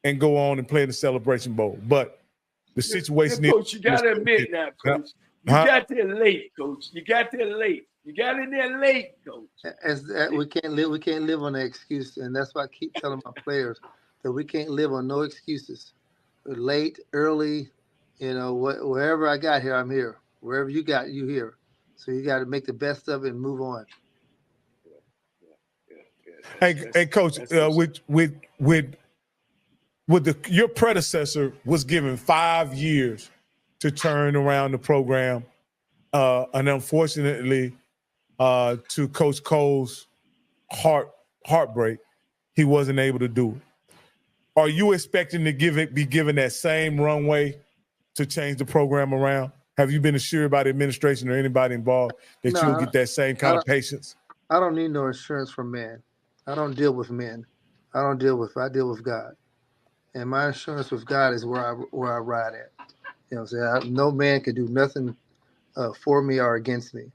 and go on and play in the Celebration Bowl. But the situation Coach, you got to admit that, Coach. You got there late, Coach. You got there late. You got in there late, Coach. We can't live on that excuse, and that's why I keep telling my players that we can't live on no excuses. Late, early, wherever I got here, I'm here. Wherever you got, you here. So you got to make the best of it and move on. Hey, Coach, your predecessor was given 5 years to turn around the program, and unfortunately, to Coach Cole's heartbreak, he wasn't able to do it. Are you expecting to be given that same runway to change the program around? Have you been assured by the administration or anybody involved that you'll get that same kind of patience? I don't need no assurance from men. I don't deal with men. I deal with God. And my assurance with God is where I ride at. You know what I'm saying? No man can do nothing for me or against me.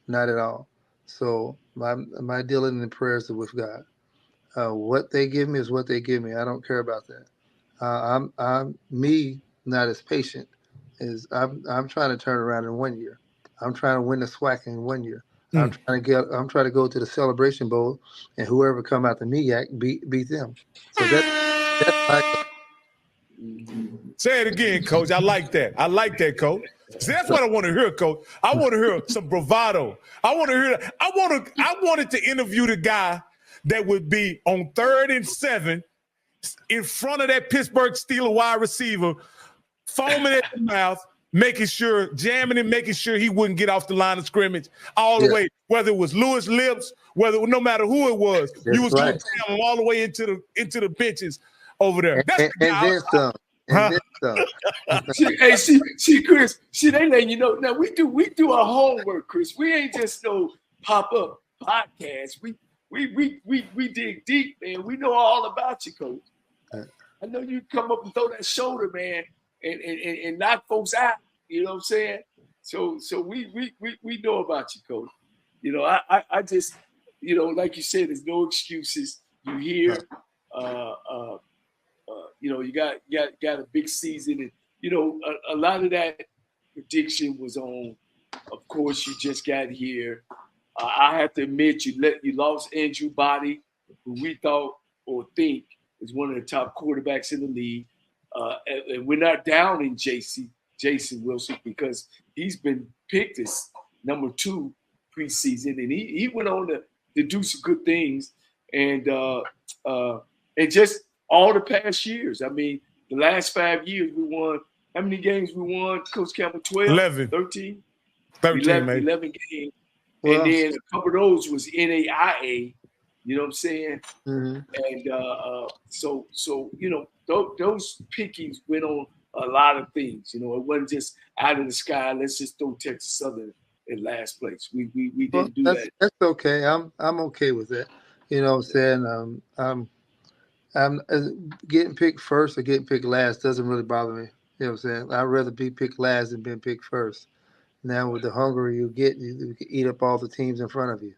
Not at all. So my dealing and prayers are with God. What they give me is what they give me. I don't care about that. I'm not as patient as I'm trying to turn around in 1 year. I'm trying to win the SWAC in 1 year. I'm trying to go to the Celebration Bowl, and whoever come out the MEAC beat them. So that's my. Say it again, Coach. I like that. I like that, Coach. See, that's what I want to hear, Coach. I want to hear some bravado. I want to hear that. I wanted to interview the guy that would be on 3rd and 7 in front of that Pittsburgh Steelers wide receiver, foaming at the mouth, jamming him, making sure he wouldn't get off the line of scrimmage all the way, whether it was Lewis Lips, no matter who it was, you was going to jam him all the way into the benches over there. That's then some. See, Chris. See, they letting you know. Now we do our homework, Chris. We ain't just no pop-up podcast. We dig deep, man. We know all about you, Coach. I know you come up and throw that shoulder, man, and knock folks out. You know what I'm saying? So we know about you, Coach. I just, like you said, there's no excuses. You here, you got a big season, and a lot of that prediction was on. Of course, you just got here. I have to admit, you lost Andrew Body, who we thought or think is one of the top quarterbacks in the league. And we're not down in Jason Wilson because he's been picked as number 2 preseason, and he went on to do some good things. And just all the past years. I mean, the last 5 years we won. How many games we won, Coach Campbell? 12? 11. 13? 11 games. Well, and then a couple of those was NAIA, you know what I'm saying? Mm-hmm. And so those pickings went on a lot of things. It wasn't just out of the sky. Let's just throw Texas Southern in last place. We didn't do that. That's okay. I'm okay with that. You know what I'm saying? I'm getting picked first or getting picked last doesn't really bother me. You know what I'm saying? I'd rather be picked last than being picked first. Now with the hunger you get, you can eat up all the teams in front of you.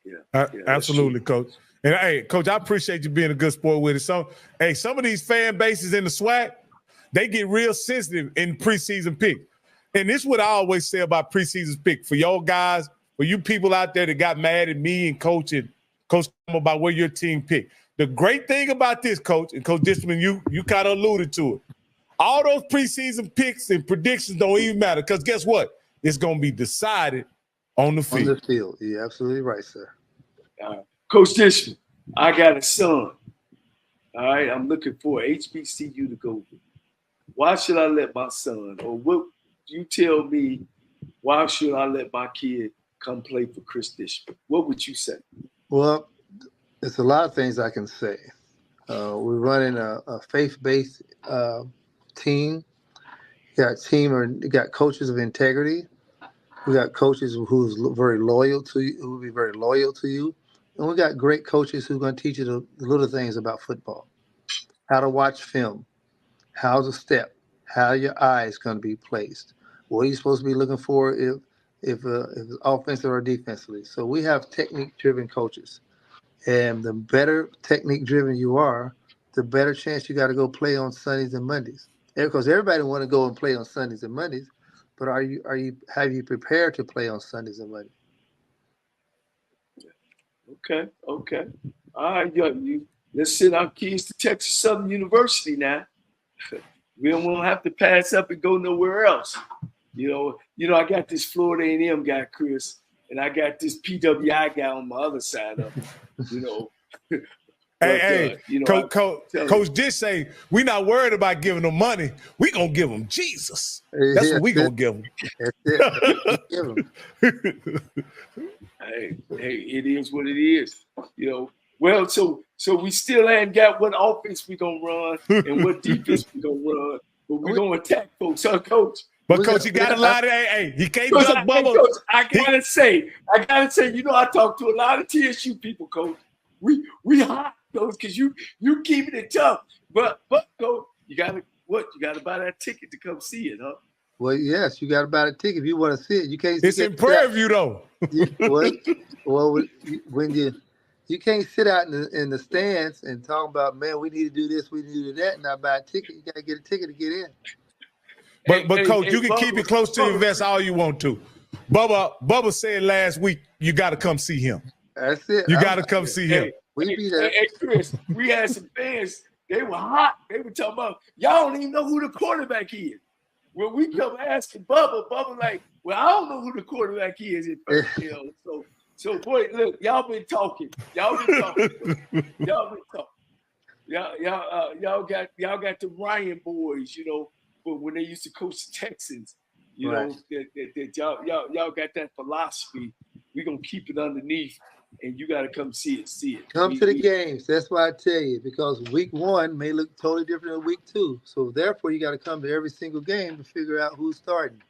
Yeah. Absolutely, Coach. And hey, Coach, I appreciate you being a good sport with it. So, some of these fan bases in the SWAC, they get real sensitive in preseason pick. And this is what I always say about preseason pick. For y'all guys, for you people out there that got mad at me and Coach about where your team picked. The great thing about this, Coach, and Coach Dishman, you kind of alluded to it. All those preseason picks and predictions don't even matter because guess what? It's going to be decided on the field. On the field. You're absolutely right, sir. Coach Dishman, I got a son. All right, I'm looking for HBCU to go to. Why should I let my son, or what you tell me, why should I let my kid come play for Cris Dishman? What would you say? Well, there's a lot of things I can say. We're running a faith-based team. We got coaches of integrity. We got coaches who's very loyal to you, who will be very loyal to you. And we got great coaches who are going to teach you the little things about football. How to watch film, how to step, how your eyes going to be placed. What are you supposed to be looking for if it's offensive or defensively. So we have technique-driven coaches. And the better technique-driven you are, the better chance you got to go play on Sundays and Mondays. Because everybody want to go and play on Sundays and Mondays, but have you prepared to play on Sundays and Mondays? Okay. All right, let's send our kids to Texas Southern University now. We don't have to pass up and go nowhere else. You know, I got this Florida A&M guy, Chris, and I got this PWI guy on my other side of it. You know. Hey, Coach did say we're not worried about giving them money. We're going to give them Jesus. That's what we're going to give them. Hey, it is what it is. You know, well, so we still ain't got what offense we going to run and what defense we going to run, but we're going to attack folks, huh, Coach? But Coach, you got a lot of you can't Coach, duck Bubba. Coach, I gotta say, you know, I talk to a lot of TSU people, Coach. We hot, Coach, because you keeping it tough. But Coach, you gotta buy that ticket to come see it, huh? Well, yes, you gotta buy a ticket if you want to see it. You can't. It's in Prairie View, though. When you can't sit out in the stands and talk about, man, we need to do this, we need to do that, and not buy a ticket. You gotta get a ticket to get in. But Coach, you can Bubba, keep it close to your vest all you want to. Bubba said last week you got to come see him. That's it. You got to come see him. Hey, Chris, we had some fans. They were hot. They were talking about, y'all don't even know who the quarterback is. When we come asking Bubba like, well, I don't know who the quarterback is. You know, so boy, look, y'all been talking. Y'all got the Ryan boys, you know. But when they used to coach the Texans, you know, that y'all got that philosophy. We're gonna keep it underneath, and you gotta come see it. Come to the games. That's why I tell you, because week 1 may look totally different than week 2. So therefore, you got to come to every single game to figure out who's starting.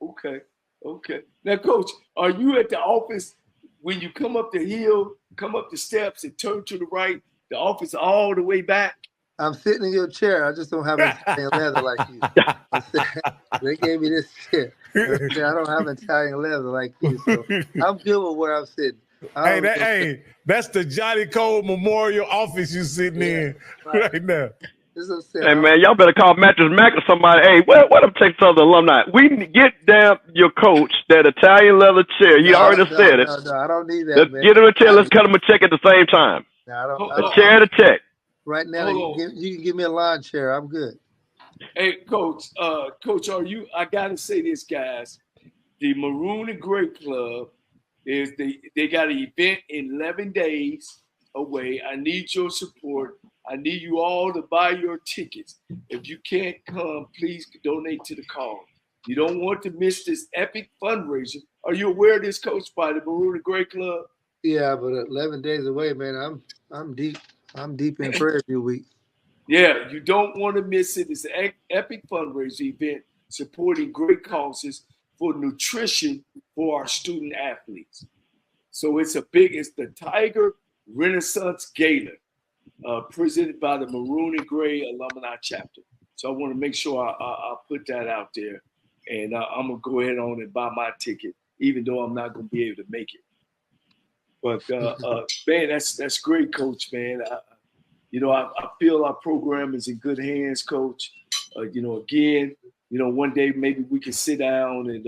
Okay. Now, Coach, are you at the office when you come up the hill, come up the steps, and turn to the right? The office all the way back. I'm sitting in your chair. I just don't have Italian leather like you. They gave me this chair. I don't have Italian leather like you, so I'm good with where I'm sitting. That's the Johnnie Cole Memorial office you sitting in right now. Hey man, y'all better call Mattress Mac or somebody. Hey, what up, Texas Southern alumni? We get down your coach that Italian leather chair. He already said it. No, I don't need that. Man. Get him a chair. Let's cut him a check at the same time. No, a chair and a check. Right now, you can give me a lawn chair. I'm good. Hey, Coach, I gotta say this, guys. The Maroon and Gray Club they got an event in 11 days away. I need your support. I need you all to buy your tickets. If you can't come, please donate to the cause. You don't want to miss this epic fundraiser. Are you aware of this, Coach, by the Maroon and Gray Club? Yeah, but 11 days away, man. I'm deep. I'm deep in Prairie View week. Yeah, you don't want to miss it. It's an epic fundraiser event supporting great causes for nutrition for our student athletes. So it's the Tiger Renaissance Gala, presented by the Maroon and Gray Alumni Chapter. So I want to make sure I put that out there, and I'm gonna go ahead on and buy my ticket, even though I'm not gonna be able to make it. But man, that's great, Coach. Man, I feel our program is in good hands, Coach. Again, one day maybe we can sit down and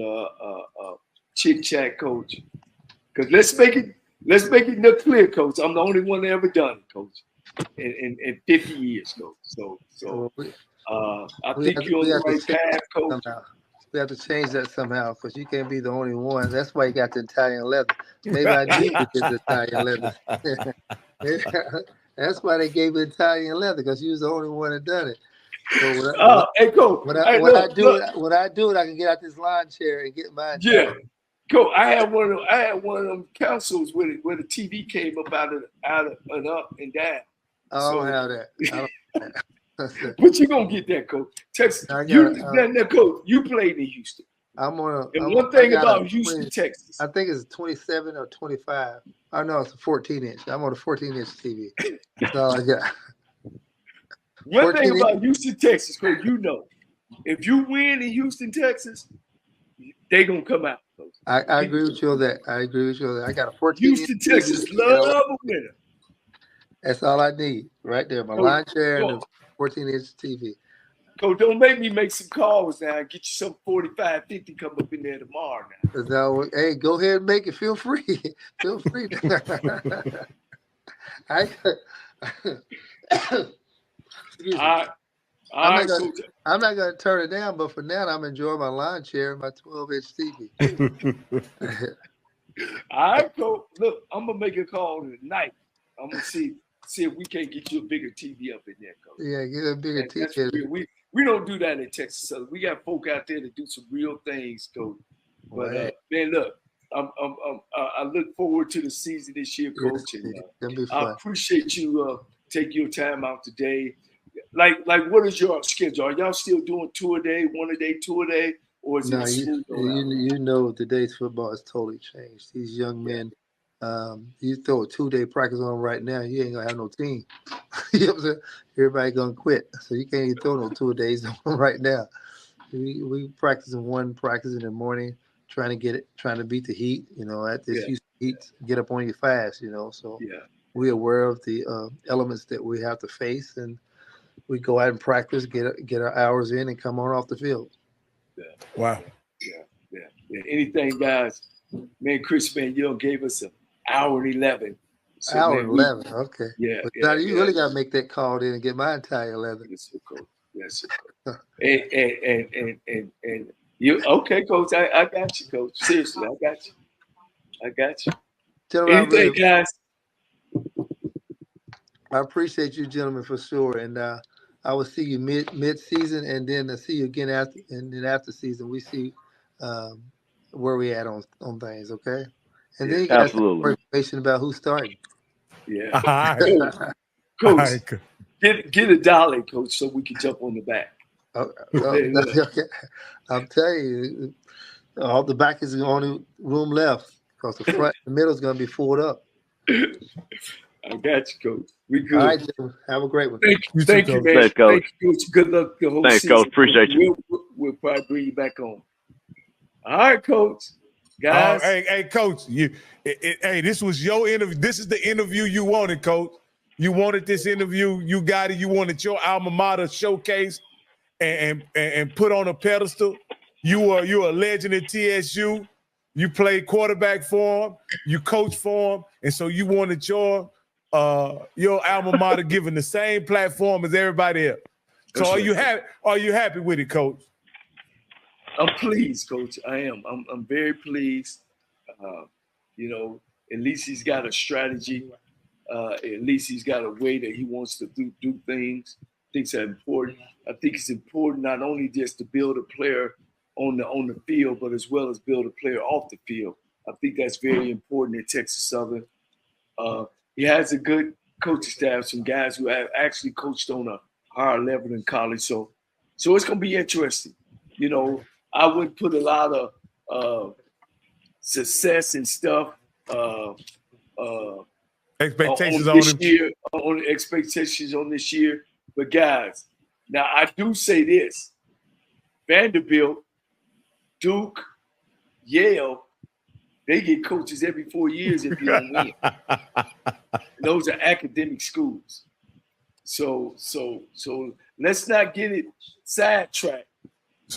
chit chat, Coach. Because let's make it clear, Coach. I'm the only one that ever done it, Coach, in 50 years, Coach. So I think you're on the right path, Coach. Somehow. We have to change that somehow, because you can't be the only one. That's why you got the Italian leather. Maybe I need to get the Italian leather. That's why they gave me Italian leather, because you was the only one that done it. So hey, Coach. When I do it, I can get out this lawn chair and get mine. Yeah, Coach. I had one of them councils where the TV came up out and up and down. I don't have that. I don't have that. But you're gonna get that, Coach. Texas. Coach, you played in Houston. One thing about Houston, Texas. I think it's 27 or 25. I know it's a 14-inch. I'm on a 14-inch TV. So yeah. One thing about Houston, Texas, Coach, if you win in Houston, Texas, they gonna come out, Coach. I agree with you on that. I got a 14-inch Houston, Texas, love a winner. That's all I need right there. My line chair and the 14-inch TV. Coach, don't make me make some calls now. Get you some 45, 50 come up in there tomorrow now. No, hey, go ahead and make it. Feel free. Feel free. Excuse me. I'm not gonna turn it down, but for now I'm enjoying my lawn chair and my 12-inch TV. All right, Coach. Look, I'm gonna make a call tonight. I'm gonna see if we can't get you a bigger TV up in there, Coach. Yeah, get a bigger TV. We don't do that in Texas Southern. We got folk out there that do some real things, Coach. But man, look, I look forward to the season this year, Coach. And I appreciate you taking your time out today. Like, what is your schedule? Are y'all still doing two-a-day, one-a-day, two-a-day, or is it school? You know, today's football has totally changed. These young men, you throw a 2-day practice on right now, you ain't gonna have no team. You know what I'm saying? Everybody gonna quit, so you can't even throw no 2-a-days on right now. We practicing one practice in the morning, trying to beat the heat. You know, at this heat, get up on you fast. You know, so we're aware of the elements that we have to face, and we go out and practice, get our hours in, and come on off the field. Yeah. Wow. Yeah. Anything, guys? Man, Chris, man, you gave us an hour and 11. So, hour and 11. Okay. Yeah. But now you really got to make that call in and get my entire 11. Yes, Coach. Yes, Coach. and you okay, Coach? I got you, Coach. Seriously, I got you. Anything, guys? I appreciate you, gentlemen, for sure. And I will see you mid-season, and then see you again after season. We see where we at on things, okay? And then you got some more information about who's starting. Yeah. Coach, get a dolly, Coach, so we can jump on the back. Okay. I'm telling you, all the back is the only room left because the front and the middle is going to be filled up. I got you, Coach. We good. All right, gentlemen. Have a great one. Thank you, man. Thanks, Coach. Thank you, Coach. Good luck the whole season. Coach. Appreciate you. We'll probably bring you back on. All right, Coach. Guys. Hey, Coach. Hey, this was your interview. This is the interview you wanted, Coach. You wanted this interview. You got it. You wanted your alma mater showcased and put on a pedestal. You are a legend at TSU. You played quarterback for him. You coached for him, and so you wanted your alma mater given the same platform as everybody else. So are you happy with it, Coach? I'm pleased, Coach. I am. I'm very pleased. You know, at least he's got a strategy. At least he's got a way that he wants to do things. I think it's important. I think it's important not only just to build a player on the field, but as well as build a player off the field. I think that's very important at Texas Southern. He has a good coaching staff, some guys who have actually coached on a higher level in college. So it's going to be interesting. You know, I would put a lot of success and stuff expectations on this year, on expectations on this year. But guys, now I do say this: Vanderbilt, Duke, Yale, they get coaches every 4 years if you don't win. Those are academic schools. So let's not get it sidetracked.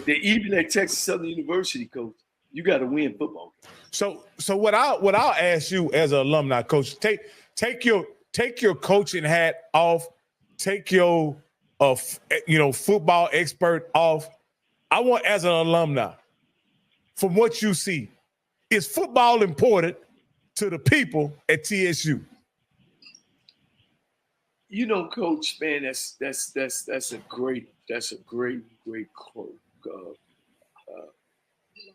Even at Texas Southern University, Coach, you got to win football. So what I'll ask you as an alumni coach, take your coaching hat off, take your football expert off. I want, as an alumni, from what you see, is football important to the people at TSU? You know, Coach, man, that's a great quote.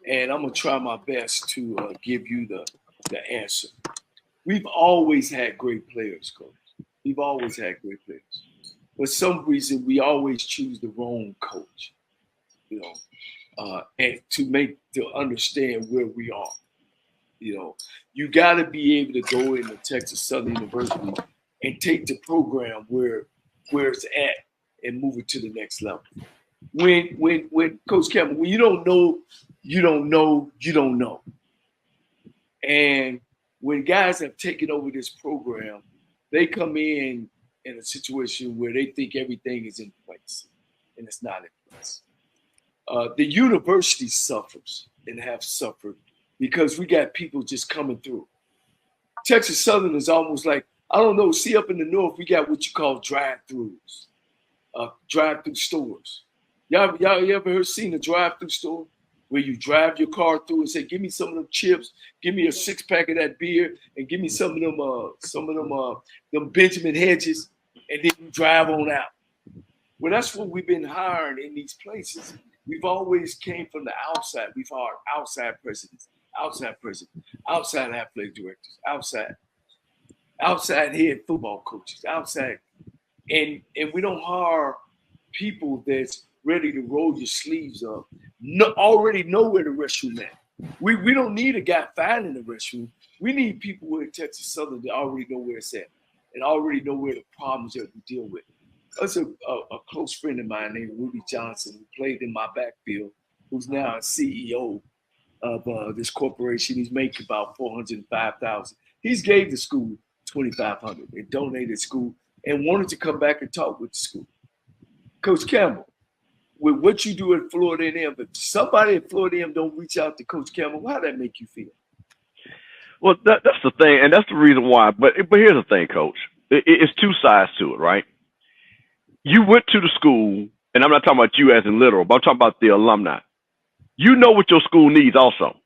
And I'm gonna try my best to give you the answer. We've always had great players, Coach. We've always had great players. For some reason, we always choose the wrong coach, you know, and to understand where we are. You know, you got to be able to go into Texas Southern University and take the program where it's at and move it to the next level. When Coach Campbell, when you don't know, you don't know, you don't know. And when guys have taken over this program, they come in a situation where they think everything is in place, and it's not in place. The university suffers and have suffered because we got people just coming through. Texas Southern is almost like, I don't know, see up in the north, we got what you call drive-throughs, drive-through stores. Y'all ever seen a drive-through store where you drive your car through and say, give me some of them chips, give me a 6-pack of that beer, and give me some of them Benjamin Hedges, and then you drive on out. Well, that's what we've been hiring in these places. We've always came from the outside. We've hired outside presidents, outside athletic directors, outside head football coaches, outside. And we don't hire people that's ready to roll your sleeves up, already know where the restroom at. We don't need a guy finding the restroom. We need people in Texas Southern that already know where it's at and already know where the problems that we deal with. That's a close friend of mine named Rudy Johnson, who played in my backfield, who's now a CEO of this corporation. He's making about $405,000. He's gave the school $2,500 and donated school and wanted to come back and talk with the school. Coach Campbell, with what you do at Florida A&M, if somebody at Florida A&M don't reach out to Coach Campbell, how does that make you feel? Well, that's the thing, and that's the reason why. But here's the thing, Coach. It's two sides to it, right? You went to the school, and I'm not talking about you as in literal, but I'm talking about the alumni. You know what your school needs also.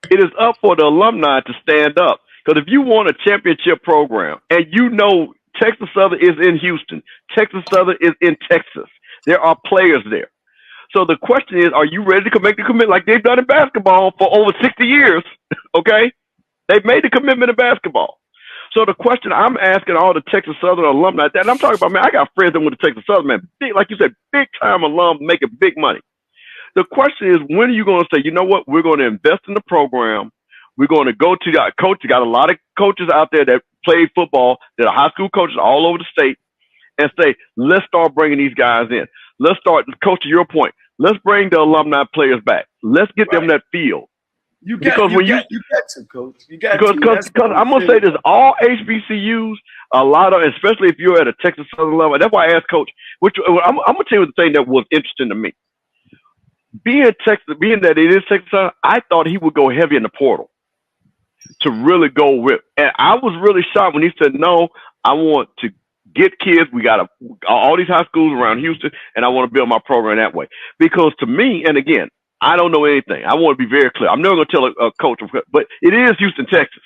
It is up for the alumni to stand up. Because if you want a championship program, and you know Texas Southern is in Houston, Texas Southern is in Texas, there are players there. So the question is, are you ready to make the commitment like they've done in basketball for over 60 years? Okay? They've made the commitment in basketball. So the question I'm asking all the Texas Southern alumni, and I'm talking about, man, I got friends that went to Texas Southern, man, big, like you said, big time alum making big money. The question is, when are you going to say, you know what, we're going to invest in the program. We're going to go to the coach. You got a lot of coaches out there that play football, that are high school coaches all over the state, and say, let's start bringing these guys in. Let's start, Coach, to your point, let's bring the alumni players back. Let's get them that field. You got to, Coach. You got to. Because I'm going to say this, all HBCUs, a lot of, especially if you're at a Texas Southern level, that's why I asked Coach, I'm going to tell you the thing that was interesting to me. Being that it is Texas Southern, I thought he would go heavy in the portal to really go with. And I was really shocked when he said, no, I want to get kids. We got all these high schools around Houston, and I want to build my program that way. Because to me, and again, I don't know anything. I want to be very clear. I'm never going to tell a coach, but it is Houston, Texas.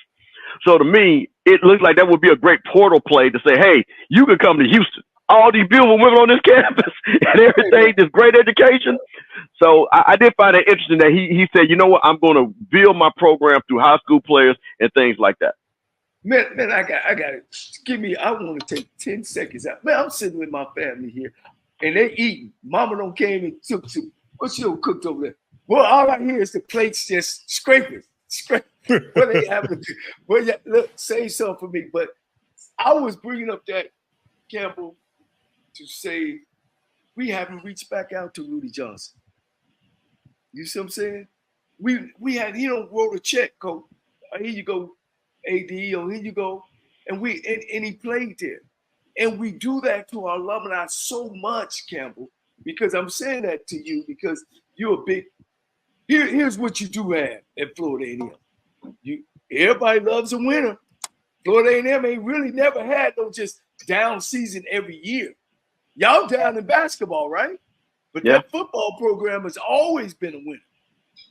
So to me, it looks like that would be a great portal play to say, hey, you can come to Houston. All these beautiful women on this campus and everything, this great education. So I did find it interesting that he said, you know what, I'm going to build my program through high school players and things like that. Man, I got it. I want to take 10 seconds out. Man, I'm sitting with my family here, and they eating. Mama don't came and took some. What she cooked over there? Well, all I hear is the plates just scraping. What they have to do? Well, yeah, look, say something for me. But I was bringing up that, Campbell, to say we haven't reached back out to Rudy Johnson. You see what I'm saying? He don't wrote a check, Coach. Here you go, AD, or here you go. And he played there. And we do that to our alumni so much, Campbell, because I'm saying that to you because you're a big, here's what you do have at Florida A&M. Everybody loves a winner. Florida A&M ain't really never had no just down season every year. Y'all down in basketball, right? But that football program has always been a winner.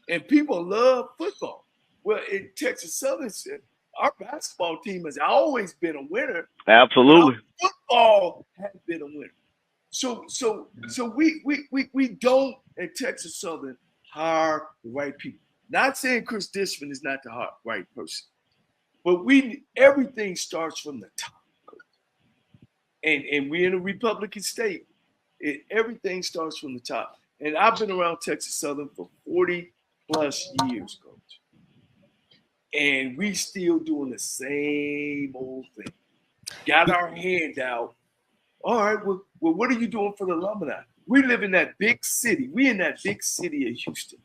And people love football. Well, in Texas Southern, our basketball team has always been a winner. Absolutely. Our football has been a winner. So we don't at Texas Southern hire the right people. Not saying Cris Dishman is not the right person, but everything starts from the top. And we're in a Republican state. Everything starts from the top. And I've been around Texas Southern for 40 plus years, Coach. And we still doing the same old thing. Got our hand out. All right, well, what are you doing for the alumni? We live in that big city. We in that big city of Houston.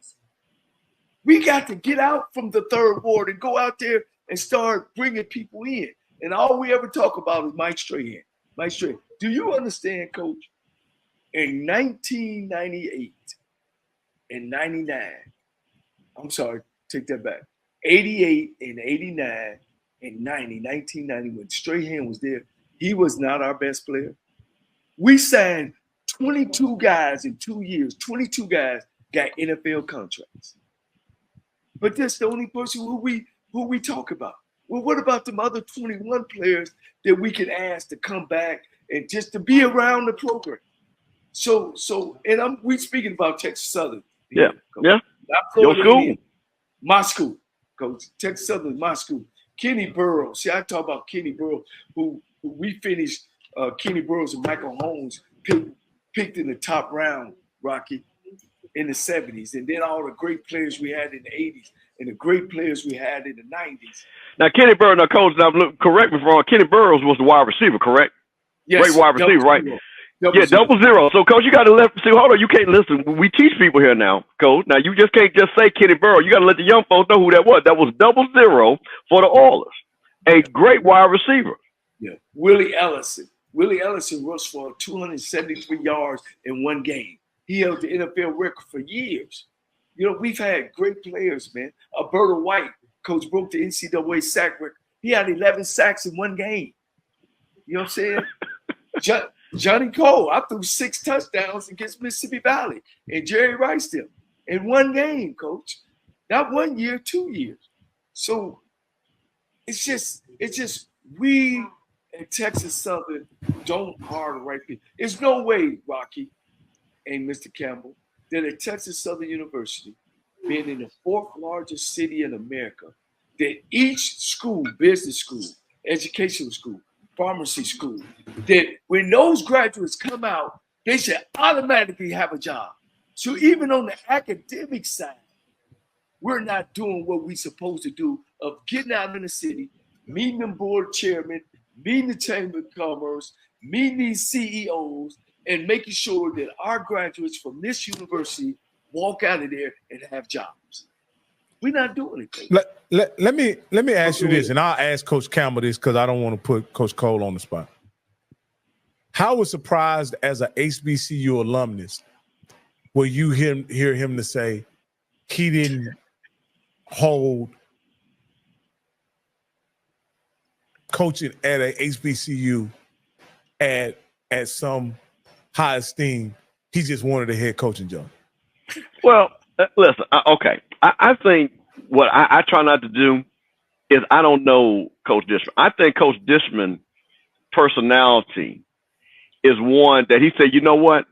We got to get out from the third ward and go out there and start bringing people in. And all we ever talk about is Mike Strahan. Mike Strahan. Do you understand, Coach? In 1998 and 99, I'm sorry, take that back. 88 and 89 and 1990, when Strahan was there, he was not our best player. We signed 22 guys in 2 years. 22 guys got NFL contracts. But that's the only person who we talk about. Well, what about them other 21 players that we can ask to come back and just to be around the program? So, and we speaking about Texas Southern. Yeah, Coach. yeah. Your school. My school, Coach. Texas Southern, my school. Kenny Burroughs. See, I talk about Kenny Burroughs, who we finished. Kenny Burroughs and Michael Holmes picked in the top round, Rocky, in the 70s. And then all the great players we had in the 80s and the great players we had in the 90s. Now, Kenny Burroughs, now, Coach, now, correct me if I'm wrong, Kenny Burroughs was the wide receiver, correct? Yes. Great wide receiver, right? Double zero. So, Coach, you got to see, hold on, you can't listen. We teach people here now, Coach. Now, you just can't just say Kenny Burroughs. You got to let the young folks know who that was. That was 00 for the Oilers. A great wide receiver. Yeah. Willie Ellison. Willie Ellison rushed for 273 yards in one game. He held the NFL record for years. You know, we've had great players, man. Alberta White, Coach, broke the NCAA sack record. He had 11 sacks in one game. You know what I'm saying? Johnnie Cole, I threw 6 touchdowns against Mississippi Valley and Jerry Ricedale in one game, Coach. Not 1 year, 2 years. So it's just we at Texas Southern don't hire the right people. There's no way, Rocky and Mr. Campbell, that at Texas Southern University, being in the 4th largest city in America, that each school, business school, educational school, pharmacy school, that when those graduates come out, they should automatically have a job. So even on the academic side, we're not doing what we're supposed to do of getting out in the city, meeting the board chairman, meeting the Chamber of Commerce, meeting these CEOs, and making sure that our graduates from this university walk out of there and have jobs. We're not doing it. Let me ask you this, and I'll ask Coach Campbell this because I don't want to put Coach Cole on the spot. How was surprised as an HBCU alumnus will you hear him to say he didn't hold coaching at a HBCU at some high esteem? He just wanted a head coaching job. Well, listen, okay. I think what I try not to do is I don't know Coach Dishman. I think Coach Dishman's personality is one that he said, you know what?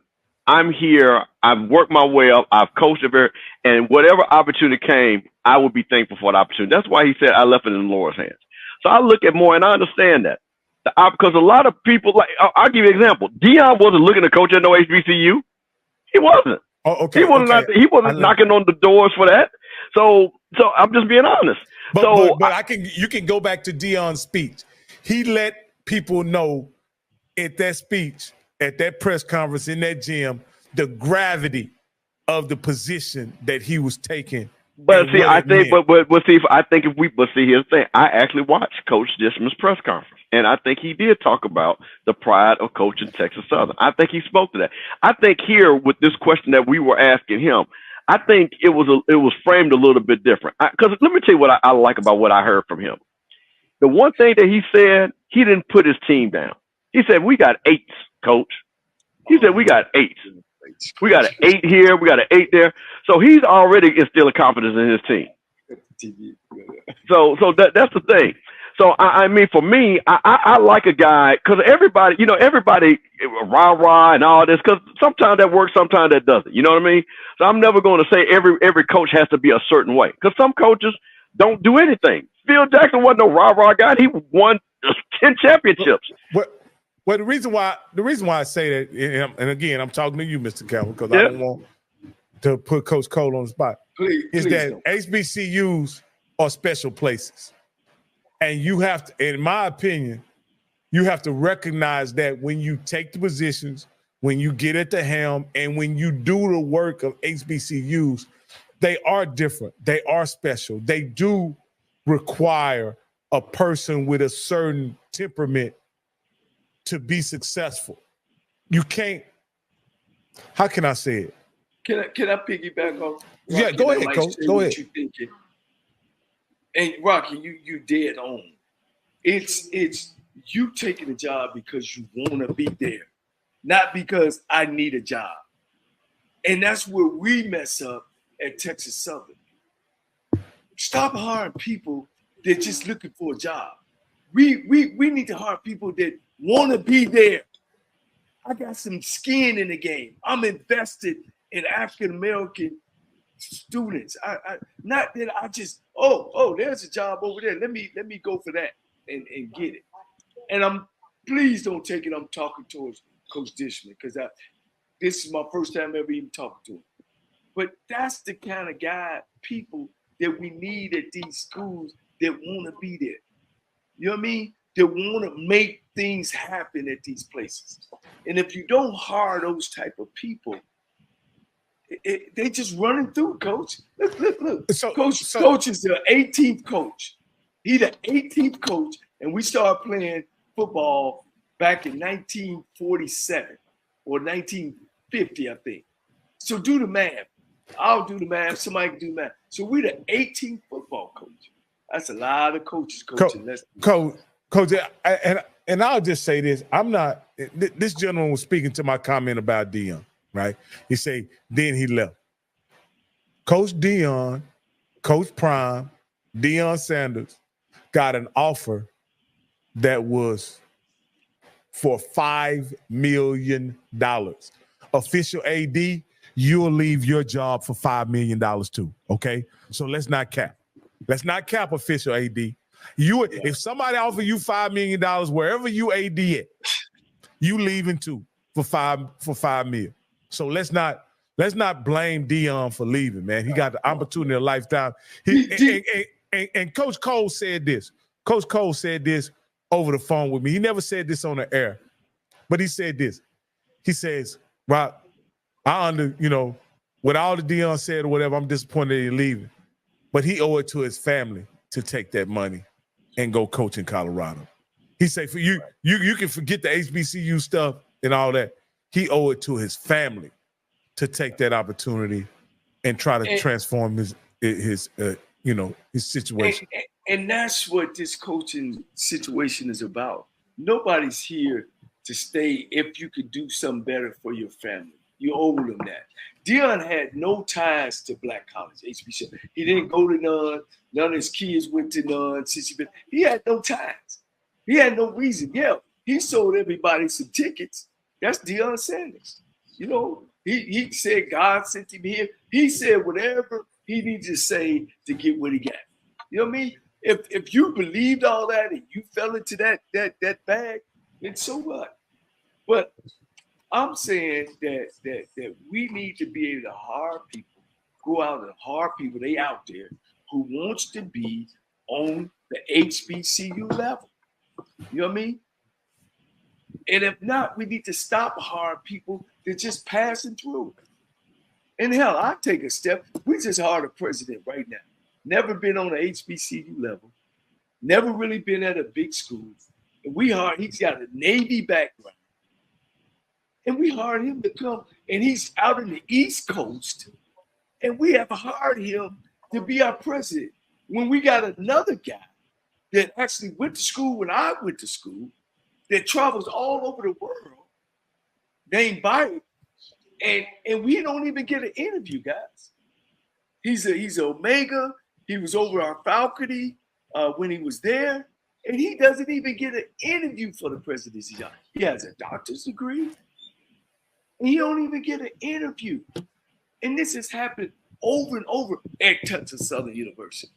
I'm here. I've worked my way up. I've coached it, and whatever opportunity came, I would be thankful for the opportunity. That's why he said I left it in Laura's hands. So I look at more, and I understand that. Because a lot of people, like, I'll give you an example. Dion wasn't looking to coach at no HBCU. He wasn't. Oh, okay. He wasn't knocking on the doors for that. So I'm just being honest. But you can go back to Dion's speech. He let people know at that speech, at that press conference, in that gym, the gravity of the position that he was taking. But see, I think, here's the thing. I actually watched Coach Dishman's press conference, and I think he did talk about the pride of coaching Texas Southern. I think he spoke to that. I think here with this question that we were asking him, I think it was framed a little bit different. Because let me tell you what I like about what I heard from him. The one thing that he said, he didn't put his team down. He said, "We got 8s, Coach." He said, "We got 8. We got an 8 here. We got an 8 there." So he's already instilling confidence in his team. So that's the thing. So I mean, for me, I like a guy because everybody rah and all this, because sometimes that works, sometimes that doesn't. You know what I mean? So I'm never going to say every coach has to be a certain way, because some coaches don't do anything. Phil Jackson wasn't no rah guy. He won 10 championships. Well, the reason why I say that, and again, I'm talking to you, Mr. Campbell, because I don't want to put Coach Cole on the spot, is that don't. HBCUs are special places. And you have to, in my opinion, you have to recognize that when you take the positions, when you get at the helm, and when you do the work of HBCUs, they are different. They are special. They do require a person with a certain temperament to be successful. You can't, how can I say it? Can I piggyback on? Rocky, Yeah, go ahead, Coach. Go ahead. You thinking. And Rocky, you dead on. It's you taking a job because you want to be there, not because I need a job. And that's where we mess up at Texas Southern. Stop hiring people that just looking for a job. We need to hire people that want to be there. I got some skin in the game. I'm invested in African American students. I not that I just there's a job over there. Let me go for that and get it. And please don't take it. I'm talking towards Coach Dishman because this is my first time ever even talking to him. But that's the kind of people that we need at these schools that want to be there. You know what I mean? That want to make things happen at these places. And if you don't hire those type of people, they just running through, Coach. Look. Coach is the 18th coach. He the 18th coach, and we started playing football back in 1947 or 1950, I think. So do the math. I'll do the math. Somebody can do the math. So we're the 18th football coach. That's a lot of coaches coaching. Coach, and I'll just say this. I'm not, this gentleman was speaking to my comment about Deion, right? He said, then he left. Coach Deion, Coach Prime, Deion Sanders got an offer that was for $5 million. Official AD, you'll leave your job for $5 million too, okay? So let's not cap. Let's not cap official AD. If somebody offer you $5 million wherever you AD at, you leaving too for $5 million. So let's not blame Deion for leaving, man. He got the opportunity of a lifetime. And Coach Cole said this. Coach Cole said this over the phone with me. He never said this on the air, but he said this. He says, Rock, with all the Deion said or whatever, I'm disappointed that he's leaving. But he owed it to his family to take that money and go coach in Colorado. He said, for you can forget the HBCU stuff and all that. He owed it to his family to take that opportunity and try to transform his situation. And that's what this coaching situation is about. Nobody's here to stay if you could do something better for your family. You owe them that. Deion had no ties to black college, HBCU. He didn't go to none. None of his kids went to none. He had no ties. He had no reason. Yeah, he sold everybody some tickets. That's Deion Sanders. He said God sent him here. He said whatever he needed to say to get what he got. You know what I mean? If you believed all that and you fell into that bag, then so what? But I'm saying that we need to be able to hire people, go out and hire people, they out there, who wants to be on the HBCU level. You know what I mean? And if not, we need to stop hiring people that just passing through. And hell, I'll take a step. We just hired a president right now. Never been on the HBCU level. Never really been at a big school. And he's got a Navy background. And we hired him to come, and he's out in the East Coast, and we have hired him to be our president. When we got another guy that actually went to school when I went to school, that travels all over the world, named Byron, and we don't even get an interview, guys. He's an Omega. He was over our faculty when he was there, and he doesn't even get an interview for the presidency job. He has a doctor's degree. And he don't even get an interview. And this has happened over and over at Texas Southern University.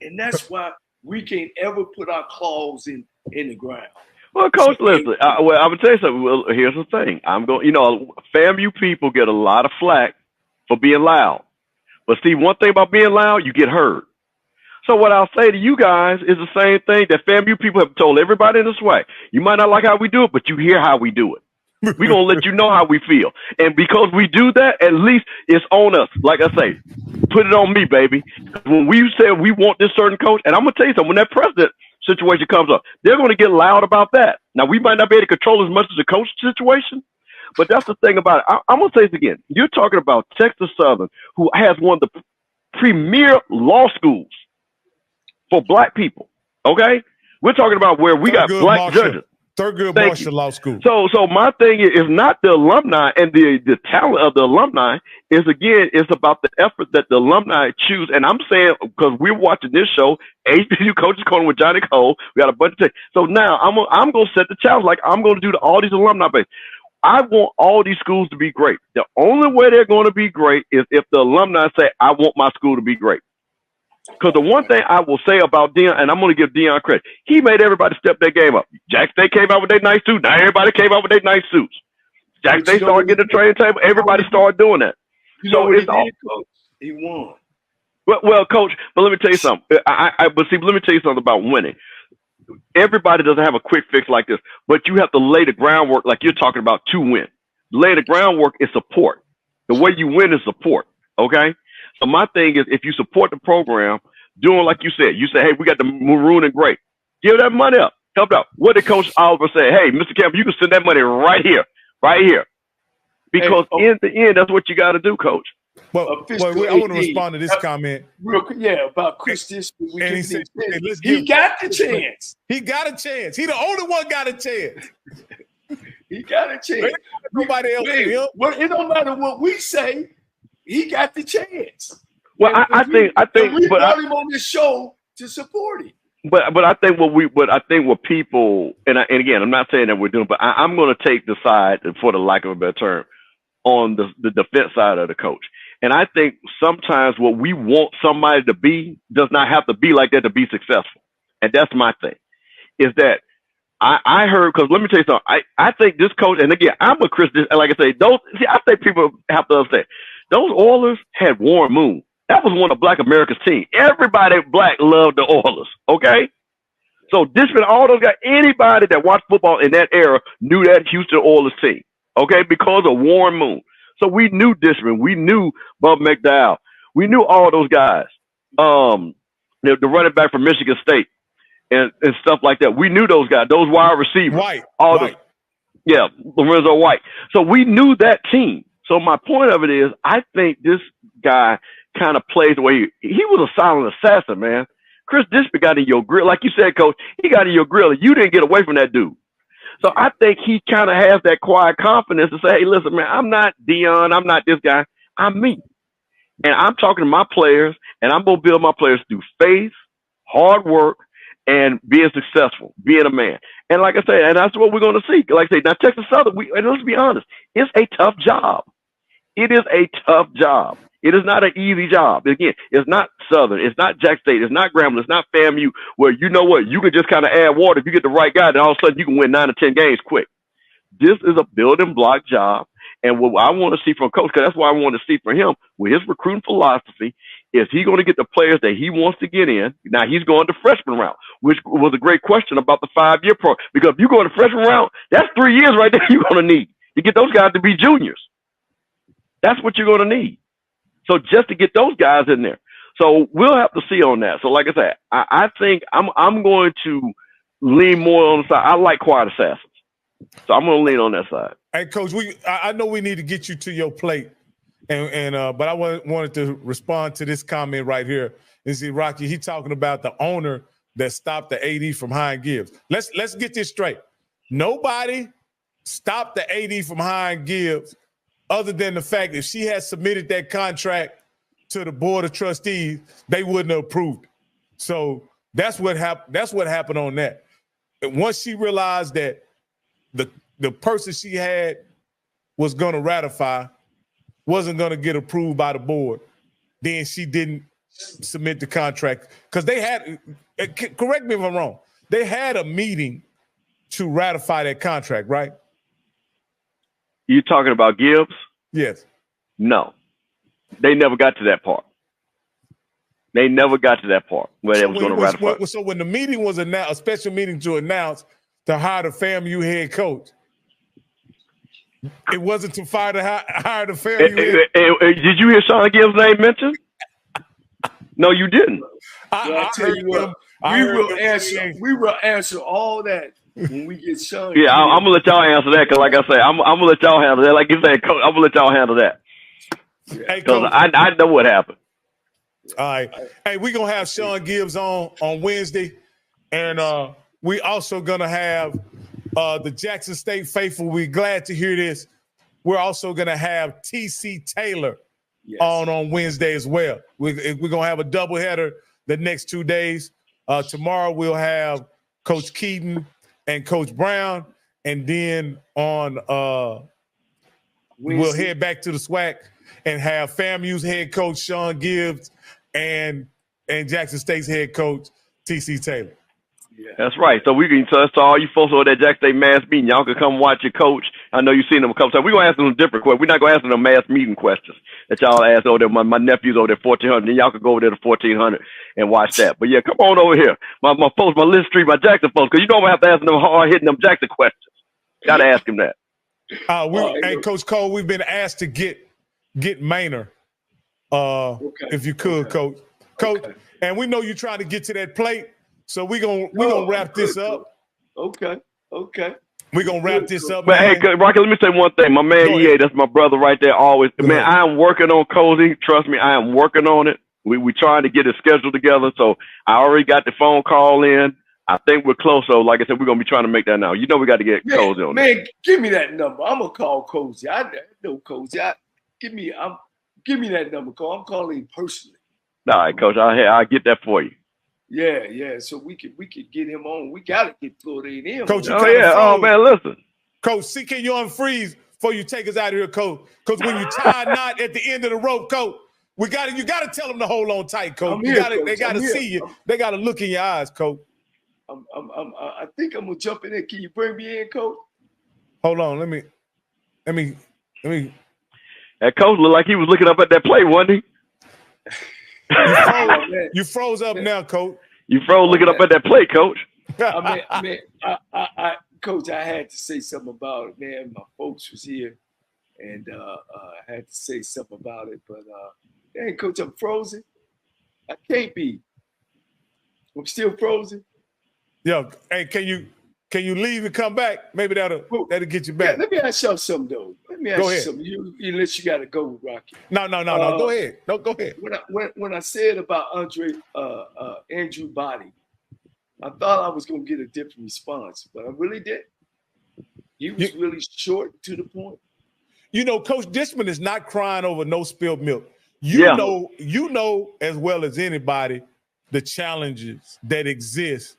And that's why we can't ever put our claws in the ground. Well, Coach, listen, I'm going to tell you something. Well, here's the thing. FAMU people get a lot of flack for being loud. But see, one thing about being loud, you get heard. So what I'll say to you guys is the same thing that FAMU people have told everybody in this way. You might not like how we do it, but you hear how we do it. We're going to let you know how we feel. And because we do that, at least it's on us. Like I say, put it on me, baby. When we said we want this certain coach, and I'm going to tell you something, when that president situation comes up, they're going to get loud about that. Now, we might not be able to control as much as the coach situation, but that's the thing about it. I'm going to say this again. You're talking about Texas Southern, who has one of the premier law schools for black people, okay? We're talking about where we got black judges. Thurgood Marshall Law School. So my thing is not the alumni and the talent of the alumni. It's about the effort that the alumni choose. And I'm saying, because we're watching this show, HBCU Coaches Corner with Johnnie Cole, we got a bunch of things. So now I'm going to set the challenge like I'm going to do to all these alumni base. I want all these schools to be great. The only way they're going to be great is if the alumni say, I want my school to be great. Because the one thing I will say about Deion, and I'm going to give Deion credit, he made everybody step their game up. Jack State came out with their nice suits. Now everybody came out with their nice suits. Jack State started getting the training table. Everybody started doing that. So it's all. He won. Well, Coach, but let me tell you something. But let me tell you something about winning. Everybody doesn't have a quick fix like this, but you have to lay the groundwork like you're talking about to win. Lay the groundwork is support. The way you win is support. Okay. So my thing is, if you support the program, doing like you said, you say, hey, we got the maroon and gray. Give that money up. Help out. What did Coach Oliver say? Hey, Mr. Campbell, you can send that money right here. Because in the end, that's what you got to do, Coach. Well, I want to respond to this comment. Real quick, about Cris Dishman. And he said, he got the chance. He got a chance. He the only one got a chance. He got a chance. Nobody else. Well, it don't matter what we say. He got the chance. Well, I think, we brought him on this show to support him. But I think what people and again, I'm not saying that we're doing, but I'm going to take the side, for the lack of a better term, on the defense side of the coach. And I think sometimes what we want somebody to be does not have to be like that to be successful. And that's my thing. Is that I heard, because let me tell you something. I think this coach, and again, I'm a Christian, like I say, I think people have to understand. Those Oilers had Warren Moon. That was one of Black America's team. Everybody black loved the Oilers, okay? So Dishman, all those guys, anybody that watched football in that era knew that Houston Oilers team, okay, because of Warren Moon. So we knew Dishman. We knew Bub McDowell. We knew all those guys. The running back from Michigan State and stuff like that. We knew those guys, those wide receivers. Lorenzo White. So we knew that team. So my point of it is, I think this guy kind of plays the way he was a silent assassin, man. Cris Dishman got in your grill. Like you said, Coach, he got in your grill and you didn't get away from that dude. So I think he kind of has that quiet confidence to say, hey, listen, man, I'm not Deion. I'm not this guy. I'm me. And I'm talking to my players, and I'm going to build my players through faith, hard work, and being successful, being a man. And like I say, and that's what we're going to see. Like I say, now Texas Southern, and let's be honest, it's a tough job. It is a tough job. It is not an easy job. Again, it's not Southern. It's not Jack State. It's not Grambling. It's not FAMU, where you know what? You can just kind of add water. If you get the right guy, then all of a sudden you can win 9 or 10 games quick. This is a building block job. And what I want to see from Coach, because that's what I want to see from him with his recruiting philosophy, is he going to get the players that he wants to get in? Now, he's going to freshman round, which was a great question about the 5-year program. Because if you go to freshman round, that's 3 years right there you're going to need to get those guys to be juniors. That's what you're going to need. So just to get those guys in there. So we'll have to see on that. So like I said, I think I'm going to lean more on the side. I like quiet assassins. So I'm going to lean on that side. Hey, Coach, I know we need to get you to your plate, but I wanted to respond to this comment right here. And see, Rocky, he talking about the owner that stopped the AD from hiring Gibbs. Let's get this straight. Nobody stopped the AD from hiring Gibbs other than the fact that if she had submitted that contract to the board of trustees, they wouldn't have approved it. So that's what happened. That's what happened on that. And once she realized that the person she had was going to ratify wasn't going to get approved by the board, then she didn't submit the contract because they had, correct me if I'm wrong, they had a meeting to ratify that contract, right? You talking about Gibbs? Yes. No. They never got to that part. They never got to that part where they was going to ratify. So when the meeting was announced, a special meeting to announce to hire the FAMU head coach, it wasn't to hire the FAMU head coach. Did you hear Sean Gibbs' name mentioned? No, you didn't. I We will answer all that when we get Sean. Yeah, I'm gonna let y'all answer that because, like I say, I'm gonna let y'all handle that. Like you said, Coach, I'm gonna let y'all handle that. Hey, because I know what happened. All right. Hey, we're gonna have Sean Gibbs on Wednesday, and we also gonna have the Jackson State faithful. We're glad to hear this. We're also gonna have TC Taylor on Wednesday as well. We're gonna have a doubleheader the next 2 days. Tomorrow we'll have Coach Keaton and Coach Brown, and then on we'll head back to the SWAC and have FAMU's head coach Sean Gibbs and Jackson State's head coach TC Taylor. Yeah. That's right. So we can to all you folks over there at Jackson State mass meeting, y'all can come watch your coach. I know you've seen them a couple times. We're gonna ask them different questions. We're not gonna ask them mass meeting questions that y'all ask over there. My nephew's over there 1400. Then y'all can go over there to 1400 and watch that. But yeah, come on over here, my folks, my Lynn Street, my Jackson folks, because you know I'm gonna have to ask them hard hitting them Jackson questions. Gotta ask him that. Hey, Coach Cole, we've been asked to get Maynard. If you could, Coach. And we know you're trying to get to that plate, so we're gonna wrap this up. Okay. We're gonna wrap this up. But man. hey, Rocky, let me say one thing. My man EA, that's my brother right there. Always, man. I am working on Cozy. Trust me, I am working on it. We trying to get it scheduled together. So I already got the phone call in. I think we're close. So like I said, we're gonna be trying to make that now. You know, we got to get Cozy on. Man, give me that number. I'm gonna call Cozy. I know Cozy. Give me that number, Cole. I'm calling him personally. All right, Coach. I'll get that for you. Yeah. So we could get him on. We gotta get Florida in. Coach, Oh man, listen. Coach, see, can you unfreeze before you take us out of here, Coach? Because when you tie a knot at the end of the rope, Coach, you gotta tell them to hold on tight, Coach. They gotta see you. They gotta look in your eyes, Coach. I think I'm gonna jump in there. Can you bring me in, Coach? Hold on, let me. That coach looked like he was looking up at that plate, wasn't he? You froze up now, Coach. You froze looking up at that plate, Coach. Coach, I had to say something about it, man. My folks was here, and I had to say something about it. But dang, Coach, I'm frozen. I can't be. I'm still frozen. Yo, hey, can you leave and come back? Maybe that'll get you back. Yeah, let me ask y'all something though. Let me ask you something. Unless you got to go, Rocky. No. Go ahead. No, go ahead. When I said about Andrew Body, I thought I was gonna get a different response, but I really did. He was really short to the point. You know, Coach Dishman is not crying over no spilled milk. You know as well as anybody the challenges that exist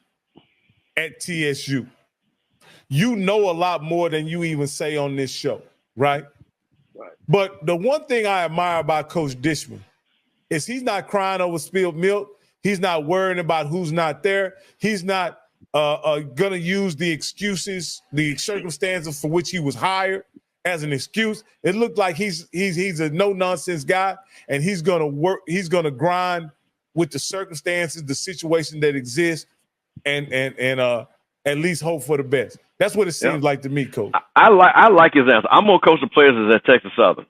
at TSU. You know a lot more than you even say on this show, right? Right. But the one thing I admire about Coach Dishman is he's not crying over spilled milk. He's not worrying about who's not there. He's not going to use the excuses, the circumstances for which he was hired as an excuse. It looked like he's a no-nonsense guy, and he's going to work. He's going to grind with the circumstances, the situation that exists, and at least hope for the best. That's what it seems like to me, Coach. I like his answer. I'm gonna coach the players at Texas Southern.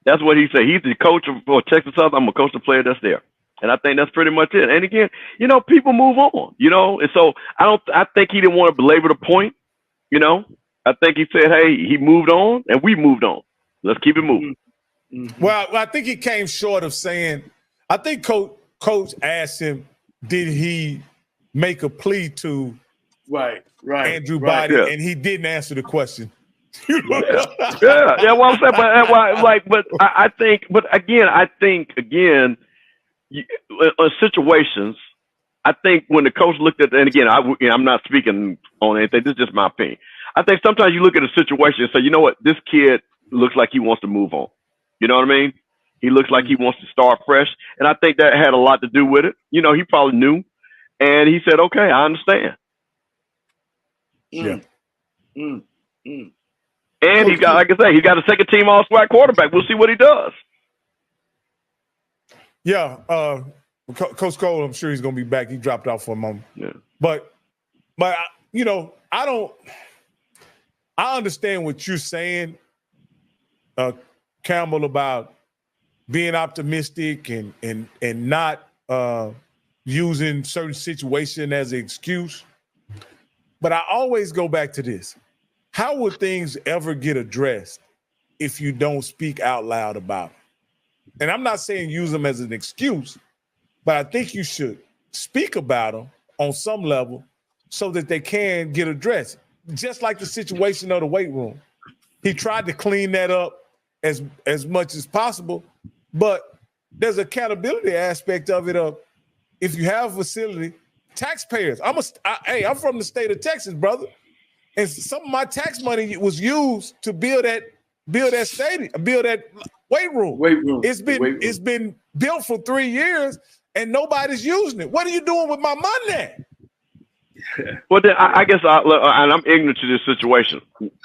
That's what he said. He's the coach for Texas Southern. I'm gonna coach the player that's there, and I think that's pretty much it. And again, you know, people move on, you know, and so I think he didn't want to belabor the point, you know. I think he said, hey, he moved on, and we moved on. Let's keep it moving. Mm-hmm. Well, I think he came short of saying. I think Coach asked him, did he make a plea to Andrew Body, and he didn't answer the question. Well, I'm saying, but I think again, situations. I think when the coach looked at, and again, I'm not speaking on anything. This is just my opinion. I think sometimes you look at a situation and say, you know what, this kid looks like he wants to move on. You know what I mean? He looks like he wants to start fresh, and I think that had a lot to do with it. You know, he probably knew, and he said, "Okay, I understand." Yeah. And he got, like I say, he got a second team all-SWAC quarterback. We'll see what he does. Yeah, Coach Cole, I'm sure he's going to be back. He dropped out for a moment. Yeah. But you know, I understand what you're saying, Campbell, about being optimistic and not using certain situation as an excuse. But I always go back to this. How would things ever get addressed if you don't speak out loud about it? And I'm not saying use them as an excuse, but I think you should speak about them on some level so that they can get addressed. Just like the situation of the weight room. He tried to clean that up as much as possible, but there's accountability aspect of it. Of if you have a facility, taxpayers. I'm from the state of Texas, brother, and some of my tax money was used to build that stadium, build that weight room. It's been built for 3 years and nobody's using it. What are you doing with my money? Well, then I guess and I'm ignorant to this situation.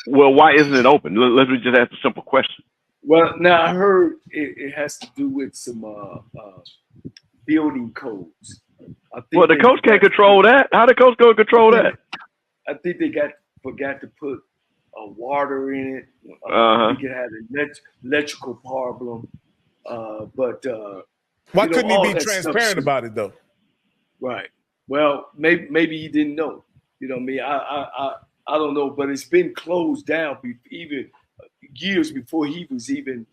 Well, why isn't it open? Let me just ask a simple question. Well, now I heard it has to do with some building codes. Well, the coach can't control that. How the coach going to control that? I think they forgot to put water in it. We could have an electrical problem. But why couldn't he be transparent about it though? Right. Well, maybe he didn't know. You know what I mean? I don't know, but it's been closed down even years before he was even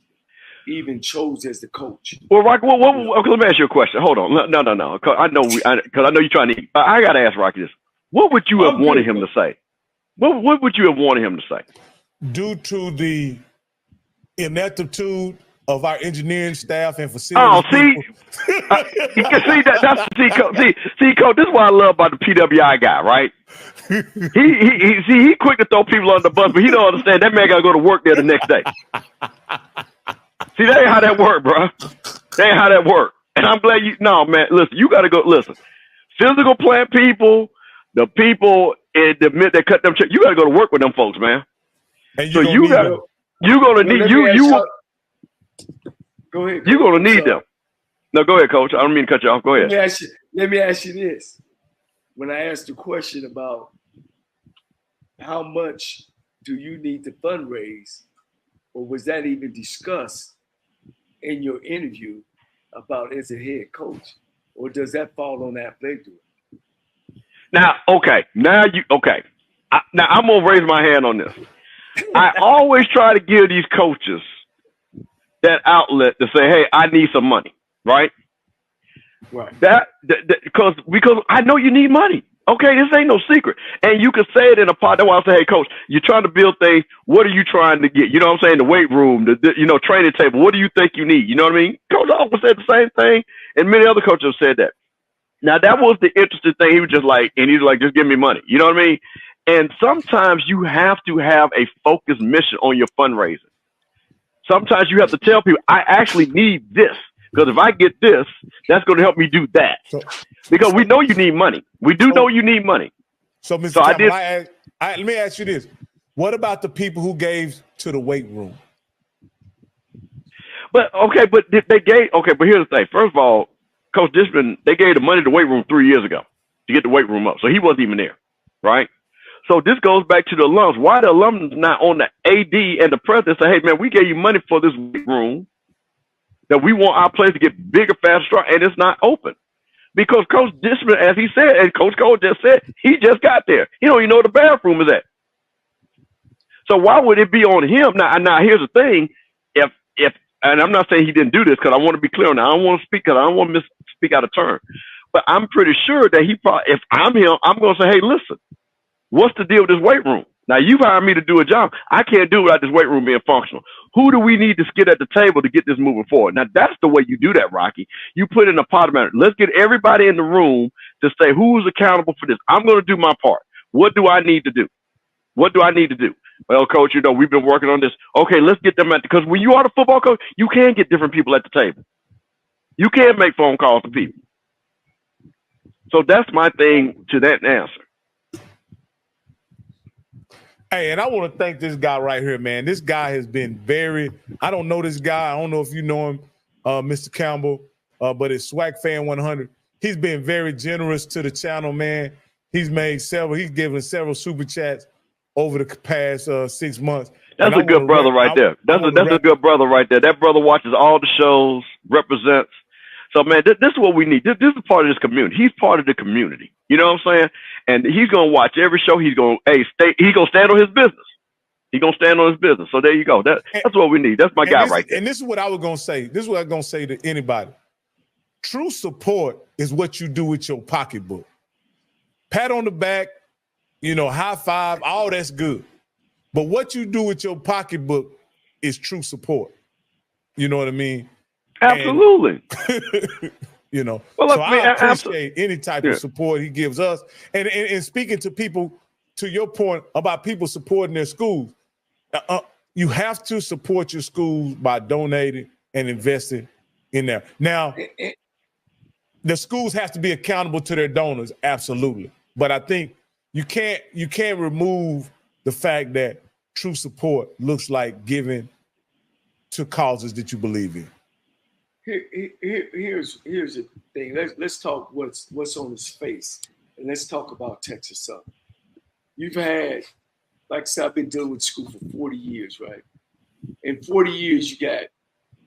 chose as the coach. Well, Rocky, okay, let me ask you a question. Hold on. No. I know you're trying to. I got to ask Rocky this. What would you have wanted him to say? What would you have wanted him to say? Due to the ineptitude of our engineering staff and facilities. Oh, see, Coach. This is what I love about the PWI guy, right? He quick to throw people under the bus, but he don't understand that man got to go to work there the next day. See, that ain't how that work, bro. That ain't how that work. And I'm glad man. Listen, you got to go. Listen, physical plant people, the people that cut them checks, you got to go to work with them folks, man. And so you're gonna need Go ahead. You're gonna need them. No, go ahead, Coach. I don't mean to cut you off. Go ahead. Let me ask you this. When I asked the question about how much do you need to fundraise, or was that even discussed in your interview about as a head coach, or does that fall on the athletic director? Now, okay. Now I'm gonna raise my hand on this. I always try to give these coaches that outlet to say, hey, I need some money, right? Right. Because I know you need money. Okay, this ain't no secret. And you can say it in a part. That's why I say, hey, coach, you're trying to build things. What are you trying to get? You know what I'm saying? The weight room, the training table. What do you think you need? You know what I mean? Coach always said the same thing, and many other coaches have said that. Now, that was the interesting thing. He was just like, just give me money. You know what I mean? And sometimes you have to have a focused mission on your fundraising. Sometimes you have to tell people, I actually need this. Because if I get this, that's going to help me do that. Because we know you need money. We do know you need money. So, Mr. Campbell, let me ask you this. What about the people who gave to the weight room? But here's the thing. First of all, Coach Dishman, they gave the money to the weight room 3 years ago to get the weight room up. So he wasn't even there, right? So this goes back to the alums. Why the alums not on the AD and the president say, hey, man, we gave you money for this weight room that we want our players to get bigger, faster, strong, and it's not open. Because Coach Dishman, as he said, and Coach Cole just said, he just got there. He don't even know where the bathroom is at. So why would it be on him? Now here's the thing. If and I'm not saying he didn't do this because I want to be clear on that. I don't want to speak because I don't want to speak out of turn. But I'm pretty sure that he probably, if I'm him, I'm going to say, hey, listen, what's the deal with this weight room? Now, you've hired me to do a job. I can't do it without this weight room being functional. Who do we need to get at the table to get this moving forward? Now, that's the way you do that, Rocky. You put in a pot of matter. Let's get everybody in the room to say who's accountable for this. I'm going to do my part. What do I need to do? What do I need to do? Well, Coach, we've been working on this. Okay, let's get them because when you are the football coach, you can get different people at the table. You can make phone calls to people. So that's my thing to that answer. Hey, and I want to thank this guy right here, man. This guy has been I don't know this guy. I don't know if you know him, Mr. Campbell, but it's Swag Fan 100. He's been very generous to the channel, man. He's given several super chats over the past 6 months. That's a good brother right there. That's a good brother right there. That brother watches all the shows, represents. So, man, this is what we need. This is part of this community. He's part of the community. You know what I'm saying? And he's going to watch every show. He's going to he's going to stand on his business. He's going to stand on his business. So there you go. That's what we need. That's my guy right there. And this is what I was going to say. This is what I'm going to say to anybody. True support is what you do with your pocketbook. Pat on the back, high five, all that's good. But what you do with your pocketbook is true support. You know what I mean? Absolutely. Well, look, so I appreciate any type of support he gives us. And speaking to people, to your point about people supporting their schools, you have to support your schools by donating and investing in there. Now, the schools have to be accountable to their donors, absolutely. But I think you can't remove the fact that true support looks like giving to causes that you believe in. Here's the thing. Let's talk what's on his face, and let's talk about Texas Southern. You've had, like I said, I've been dealing with school for 40 years, right? In 40 years, you got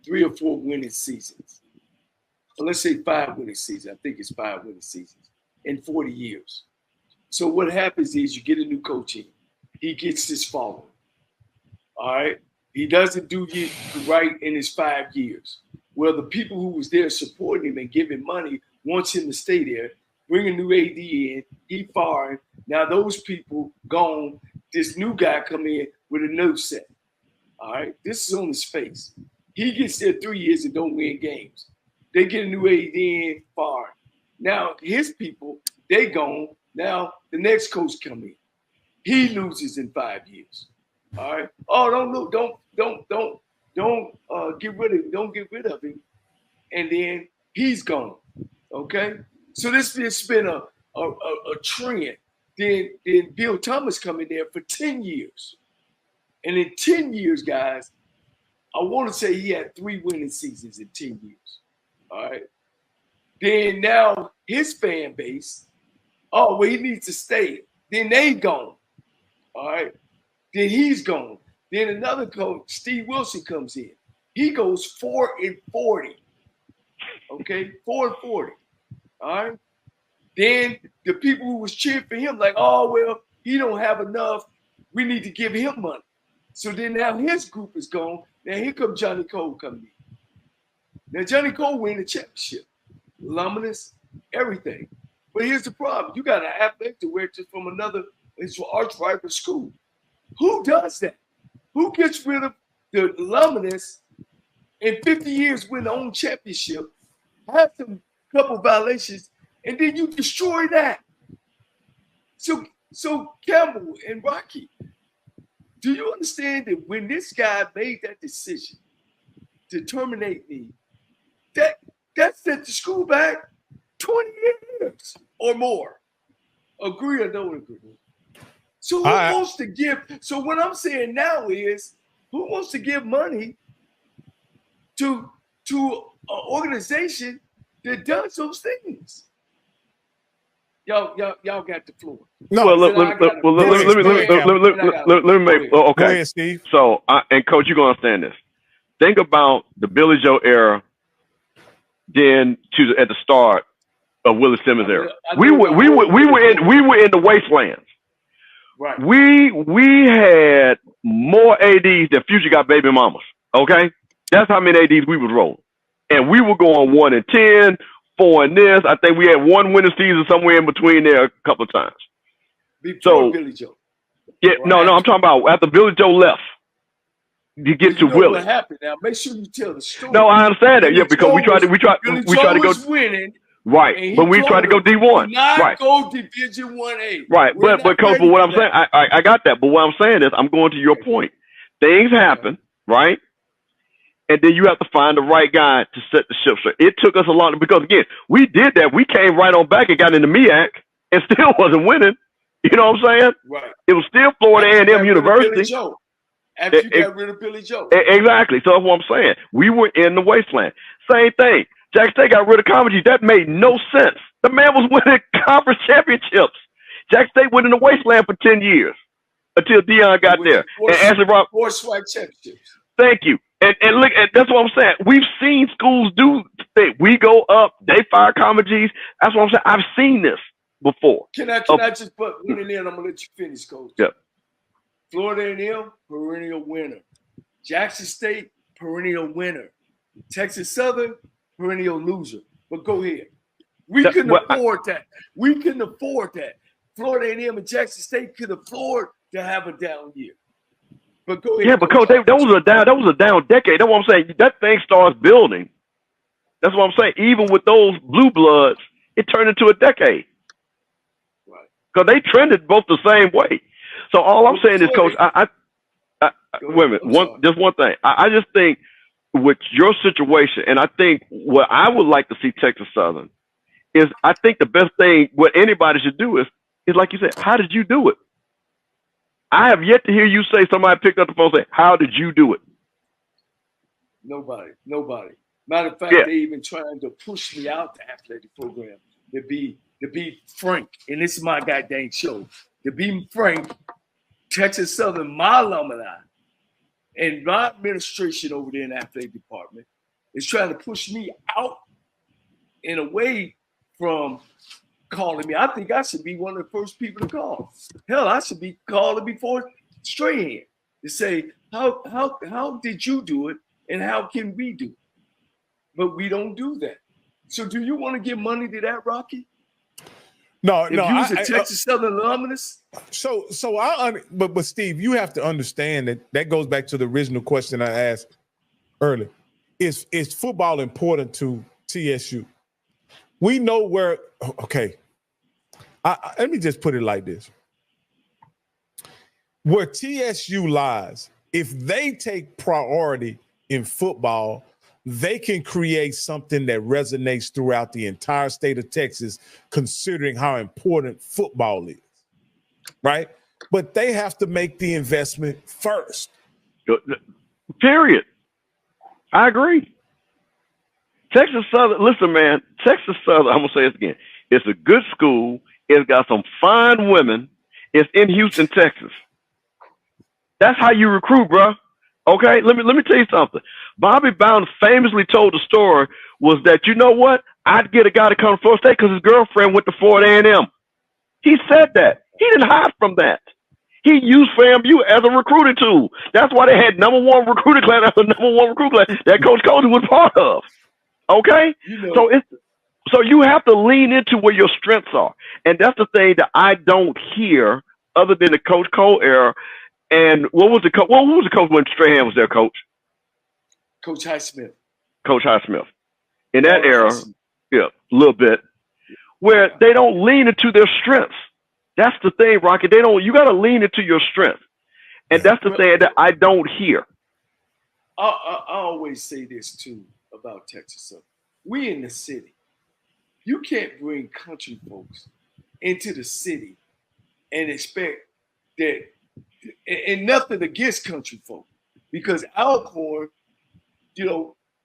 3 or 4 winning seasons. Well, let's say 5 winning seasons. I think it's 5 winning seasons in 40 years. So what happens is you get a new coach in. He gets his following. All right? He doesn't do it right in his 5 years. Well, the people who was there supporting him and giving money wants him to stay there, bring a new AD in, he fired. Now those people gone. This new guy come in with a new set. All right? This is on his face. He gets there 3 years and don't win games. They get a new AD in, fired. Now his people, they gone. Now the next coach come in. He loses in 5 years. All right. Oh, don't get rid of him. And then he's gone. Okay. So this has been a trend. Then Bill Thomas come in there for 10 years. And in 10 years, guys, I want to say he had 3 winning seasons in 10 years. All right. Then now his fan base, oh, well, he needs to stay. Then they gone. All right. Then he's gone. Then another coach, Steve Wilson, comes in. He goes 4-40. Okay, 4-40. All right. Then the people who was cheering for him, like, oh well, he don't have enough. We need to give him money. So then now his group is gone. Now here comes Johnnie Cole coming in. Now Johnnie Cole win the championship, alumnus, everything. But here's the problem: you got an athletic director from another arch rival school. Who does that? Who gets rid of the alumnus in 50 years win their own championship, have some couple violations, and then you destroy that? So Campbell and Rocky, do you understand that when this guy made that decision to terminate me, that set the school back 20 years or more? Agree or don't agree? So who wants to give? So what I'm saying now is, who wants to give money to an organization that does those things? Y'all got the floor. No, let me make. Okay, go ahead, Steve. So, and Coach, you're gonna understand this. Think about the Billy Joe era, then at the start of Willie Simmons era. We were in the wastelands. Right. We had more ADs than Future got baby mamas. Okay, that's how many ADs we was rolling, and we were going 1-10, 4 in this. I think we had 1 winning season somewhere in between there a couple of times. Before Billy Joe. Yeah, right. No, I'm talking about after Billy Joe left. You get to Willie. What happened now? Make sure you tell the story. No, I understand that. Yeah, because we tried to go winning. Right, but we tried to go D1. Right, go Division 1A. Right, but Coach, but what I'm saying, I got that. But what I'm saying is, I'm going to your point. Things happen, right? And then you have to find the right guy to set the ship straight. It took us a lot because again, we did that. We came right on back and got into MEAC and still wasn't winning. You know what I'm saying? Right. It was still Florida A&M University. After you got rid of Billy Joe. Exactly. So that's what I'm saying. We were in the wasteland. Same thing. Jack State got rid of Comedy. That made no sense. The man was winning conference championships. Jack State went in the wasteland for 10 years until Dion got there. And Ashley Rock. 4 SWAC championships. Thank you. And look, that's what I'm saying. We've seen schools do thing. We go up, they fire Comma G's. That's what I'm saying. I've seen this before. Can I just put one in there and I'm gonna let you finish, Coach? Yep. Florida A&M, perennial winner. Jackson State, perennial winner. Texas Southern, perennial loser. But go ahead. We couldn't afford that. We couldn't afford that. Florida A&M and Jackson State could afford to have a down year. But go ahead. Yeah, but Coach, that was a down decade. That's what I'm saying. That thing starts building. That's what I'm saying. Even with those blue bloods, it turned into a decade. Right. Because they trended both the same way. So all I'm saying is, Coach, wait a minute. Just one thing. I just think with your situation, and I think what I would like to see Texas Southern is, I think the best thing what anybody should do is like you said, how did you do it? I have yet to hear you say somebody picked up the phone and say, how did you do it? Nobody. Matter of fact, they even trying to push me out the athletic program to be frank. And this is my goddamn show. To be frank, Texas Southern, my alumni, and my administration over there in the athletic department is trying to push me out and away from calling me. I think I should be one of the first people to call. Hell, I should be calling before Strahan to say, how did you do it and how can we do it? But we don't do that. So do you want to give money to that, Rocky? No, if you was a Texas Southern alumnus? But Steve, you have to understand that goes back to the original question I asked earlier. Is football important to TSU? We know where, okay. Let me just put it like this. Where TSU lies, if they take priority in football, they can create something that resonates throughout the entire state of Texas, considering how important football is, right? But they have to make the investment first. Period. I agree. Texas Southern, listen, man, Texas Southern, I'm going to say this again. It's a good school. It's got some fine women. It's in Houston, Texas. That's how you recruit, bro. Okay, let me tell you something. Bobby Bowden famously told the story was that, you know what? I'd get a guy to come to Florida State because his girlfriend went to Florida A&M. He said that. He didn't hide from that. He used FAMU as a recruiting tool. That's why they had number one recruiting class after number one recruiting class that Coach Cody was part of. Okay? You know. So you have to lean into where your strengths are. And that's the thing that I don't hear other than the Coach Cole era. And what was the coach when Strahan was there, Coach? Coach Highsmith. Coach Highsmith. In that era, yeah, a little bit, where they don't lean into their strengths. That's the thing, Rocky. You got to lean into your strength. And that's the thing that I don't hear. I always say this, too, about Texas. We in the city. You can't bring country folks into the city and expect that, and nothing against country folk, because Alcorn,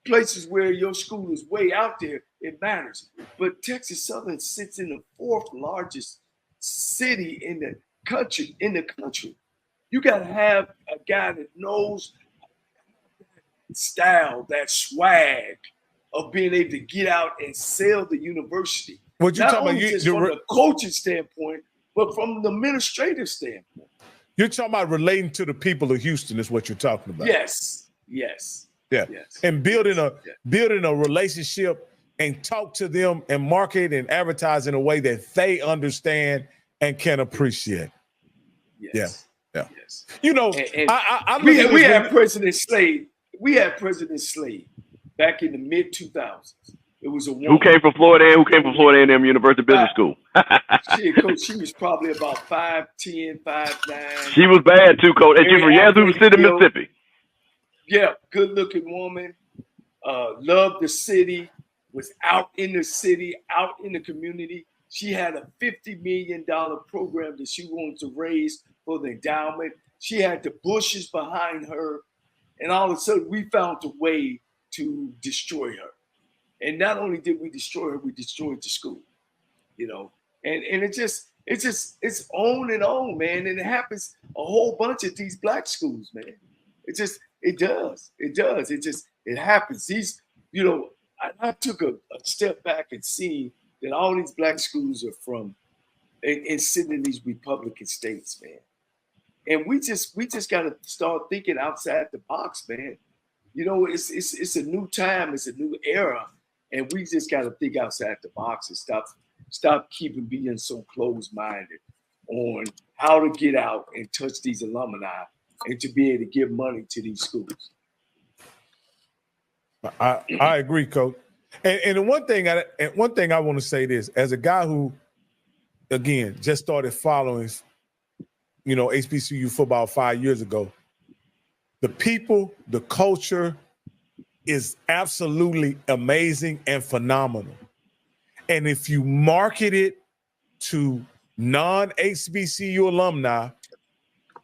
places where your school is way out there, it matters. But Texas Southern sits in the fourth largest city in the country. You got to have a guy that knows style, that swag of being able to get out and sell the university. What you talking about? Just from the coaching standpoint, but from the administrative standpoint. You're talking about relating to the people of Houston is what you're talking about. Yes. Yeah. Yes. And building a relationship and talk to them and market and advertise in a way that they understand and can appreciate. Yes. Yeah. Yes. We had President Slade. We had President Slade back in the mid 2000s. It was a woman. Who came from Florida A&M University Business School. She was probably about 5'10", 5'9". She was bad too, Coach. And she's from Yazoo City, Mississippi. Yeah, good-looking woman. Loved the city. Was out in the city, out in the community. She had a $50 million program that she wanted to raise for the endowment. She had the Bushes behind her. And all of a sudden, we found a way to destroy her. And not only did we destroy her, we destroyed the school, and it's on and on, man. And it happens a whole bunch of these black schools, man. It does. It happens. I took a step back and see that all these black schools are from and sitting in these Republican states, man. And we just got to start thinking outside the box, man. You know, it's a new time, it's a new era, and we just got to think outside the box and stop being so closed-minded on how to get out and touch these alumni and to be able to give money to these schools. I agree, Coach. And the one thing I want to say this, as a guy who, again, just started following, you know, HBCU football 5 years ago, the people, the culture is absolutely amazing and phenomenal. And if you market it to non-HBCU alumni,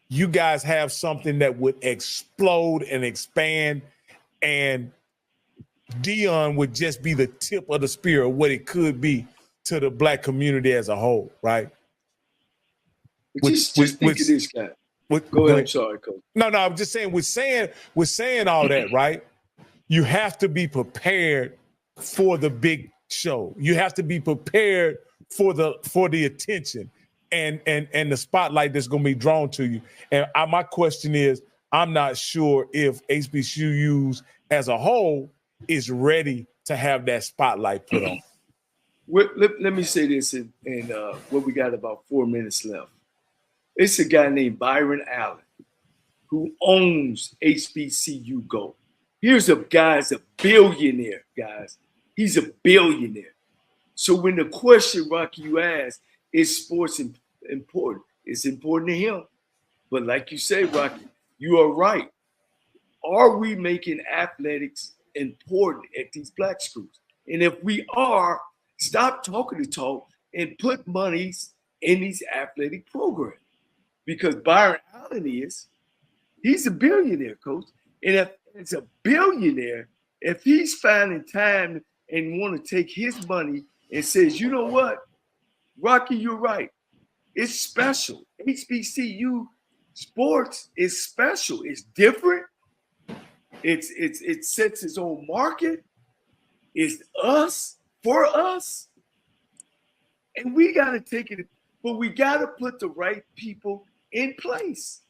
you guys have something that would explode and expand, and Deion would just be the tip of the spear of what it could be to the black community as a whole, right? Just think of this guy. Go ahead. I'm sorry, Coach. No, I'm just saying, with saying all that, right? You have to be prepared for the big show. You have to be prepared for the attention and the spotlight that's going to be drawn to you. And my question is, I'm not sure if HBCUs as a whole is ready to have that spotlight put on. Let me say this, and what we got about 4 minutes left. It's a guy named Byron Allen who owns HBCU Go. Here's a guy's a billionaire, guys. He's a billionaire. So when the question, Rocky, you asked, is sports important? It's important to him. But like you say, Rocky, you are right. Are we making athletics important at these black schools? And if we are, stop talking the talk and put monies in these athletic programs. Because Byron Allen he's a billionaire, Coach. And if it's a billionaire, if he's finding time and want to take his money and says, you know what, Rocky, you're right. It's special. HBCU sports is special. It's different. It sets its own market. It's us for us. And we got to take it, but we got to put the right people in place.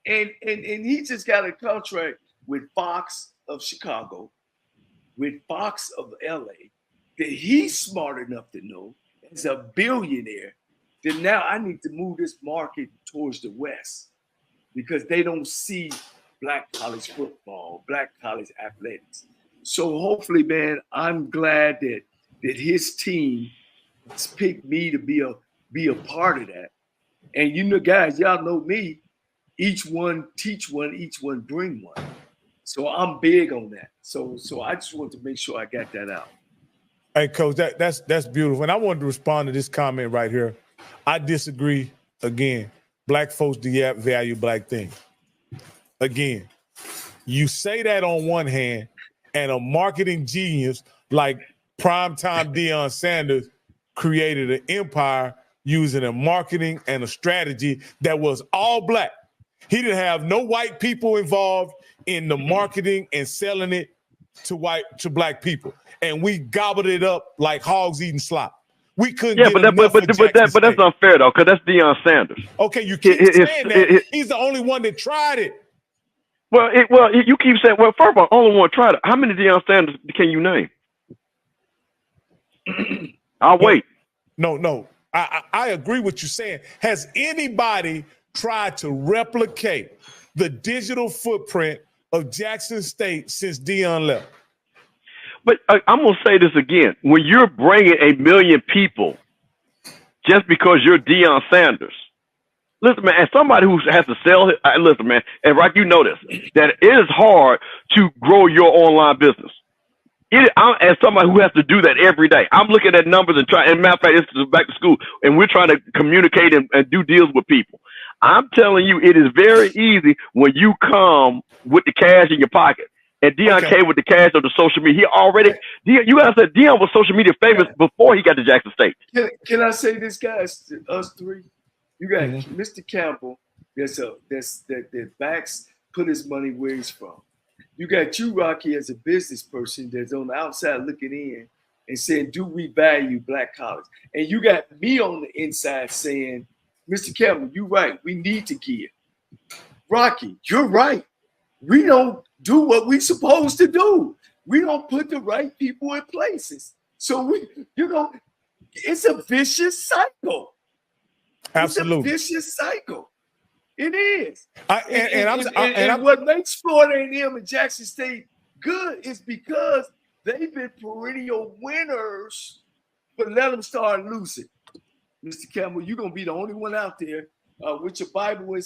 And he just got a contract with Fox of Chicago, with Fox of LA, that he's smart enough to know as a billionaire that now I need to move this market towards the West because they don't see black college football, black college athletics. So hopefully, man, I'm glad that his team has picked me to be a part of that. And you know, guys, y'all know me. Each one teach one, each one bring one. So I'm big on that. So I just want to make sure I got that out. Hey, Coach, that's beautiful. And I wanted to respond to this comment right here. I disagree. Again, black folks value black things. Again, you say that on one hand, and a marketing genius like primetime Deion Sanders created an empire using a marketing and a strategy that was all black. He didn't have no white people involved in the marketing and selling it to black people, and we gobbled it up like hogs eating slop. We couldn't. Yeah, but that's unfair though, because that's Deion Sanders. Okay, you keep saying that. He's the only one that tried it. Well, you keep saying. Well, first of all, only one tried it. How many Deion Sanders can you name? I'll wait. No. I agree with you saying. Has anybody tried to replicate the digital footprint of Jackson State since Deion left? But I'm going to say this again. When you're bringing 1 million people just because you're Deion Sanders, listen, man, as somebody who has to sell it, listen, man, and Rock, you know this, that it is hard to grow your online business. As somebody who has to do that every day, I'm looking at numbers and trying, and matter of fact, it's back to school, and we're trying to communicate and do deals with people. I'm telling you, it is very easy when you come with the cash in your pocket. And Deion came with the cash of the social media. You guys said Deion was social media famous before he got to Jackson State. Can I say this, guys? Us three, you got Mr. Campbell. That backs put his money where he's from. you got you, Rocky, as a business person that's on the outside looking in and saying, do we value black college? And you got me on the inside saying, Mr. Campbell, you're right. We need to give. Rocky, you're right. We don't do what we're supposed to do. We don't put the right people in places. So it's a vicious cycle. Absolutely. It's a vicious cycle. It is. And what makes Florida A&M and Jackson State good is because they've been perennial winners, but let them start losing. Mr. Campbell, you're going to be the only one out there with your Bible and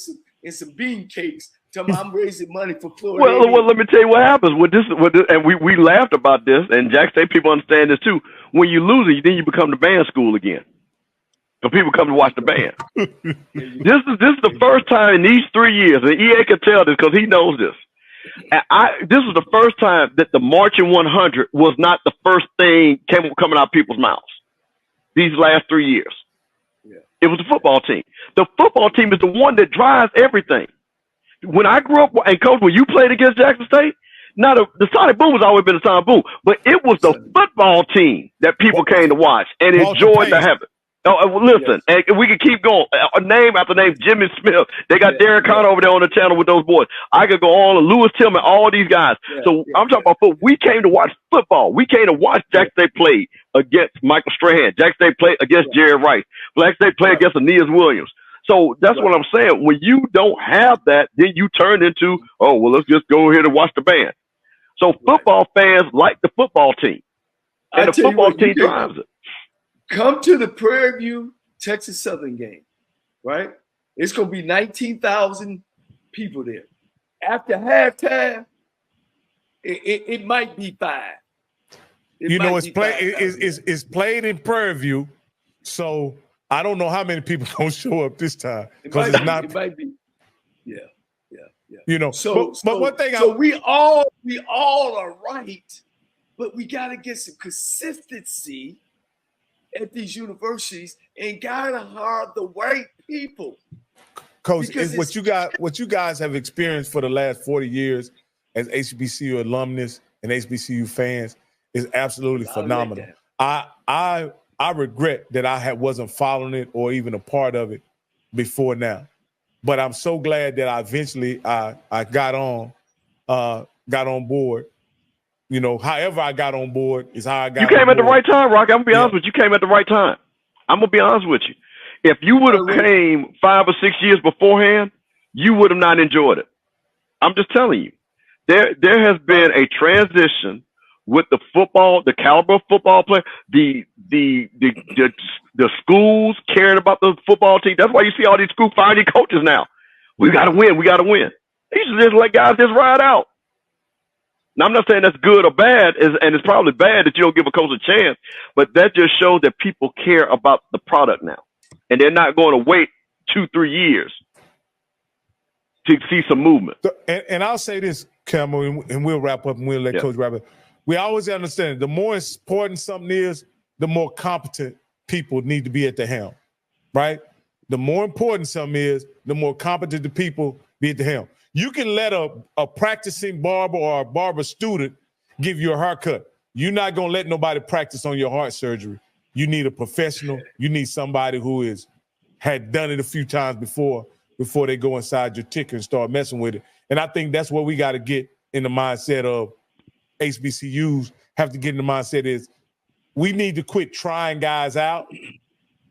some bean cakes. Tell me I'm raising money for Florida. Well, let me tell you what happens with this, and we laughed about this, and Jackson State people understand this too. When you lose it, then you become the band school again. So people come to watch the band. This is the first time in these 3 years, and EA can tell this because he knows this. And this was the first time that the Marching 100 was not the first thing coming out of people's mouths. These last 3 years, it was the football team. The football team is the one that drives everything. When I grew up, and Coach, when you played against Jackson State, now the Sonic Boom has always been the Sonic Boom, but it was the football team that people came to watch and enjoyed the heaven. Oh, listen, and we can keep going. Name after name, Jimmy Smith. They got Derek Conner over there on the channel with those boys. I could go on, and Lewis Tillman, all these guys. I'm talking about football. We came to watch football. We came to watch Jackson State play against Michael Strahan. Jackson State play against Jerry Rice. Jackson State play against Aeneas Williams. So that's what I'm saying. When you don't have that, then you turn into, oh, well, let's just go here to watch the band. So football fans like the football team. And the football team drives it. Come to the Prairie View, Texas Southern game, right? It's going to be 19,000 people there. After halftime, it might be 5. It's played in Prairie View, so I don't know how many people gonna show up this time because it's not. It might be. Yeah. But one thing. We all are right, but we got to get some consistency at these universities and gotta hire the right people. Coach, is what you guys have experienced for the last 40 years as HBCU alumnus and HBCU fans is absolutely phenomenal. I regret that I wasn't following it or even a part of it before now, but I'm so glad that I eventually I got on board. However I got on board is how I got. You came at the right time, Rocky. I'm gonna be honest with you. You came at the right time. I'm gonna be honest with you. If you would have came 5 or 6 years beforehand, you would have not enjoyed it. I'm just telling you. There has been a transition with the football, the caliber of football player, the schools caring about the football team. That's why you see all these schools finding coaches now. We gotta win. We gotta win. They should just let guys just ride out. Now, I'm not saying that's good or bad, and it's probably bad that you don't give a coach a chance, but that just shows that people care about the product now, and they're not going to wait 2-3 years to see some movement. And I'll say this, Campbell, and we'll wrap up and we'll let Coach wrap up. We always understand the more important something is, the more competent people need to be at the helm, right? The more important something is, the more competent the people be at the helm. You can let a practicing barber or a barber student give you a haircut. You're not going to let nobody practice on your heart surgery. You need a professional. You need somebody who had done it a few times before they go inside your ticker and start messing with it. And I think that's what we got to get in the mindset of HBCUs have to get in the mindset is we need to quit trying guys out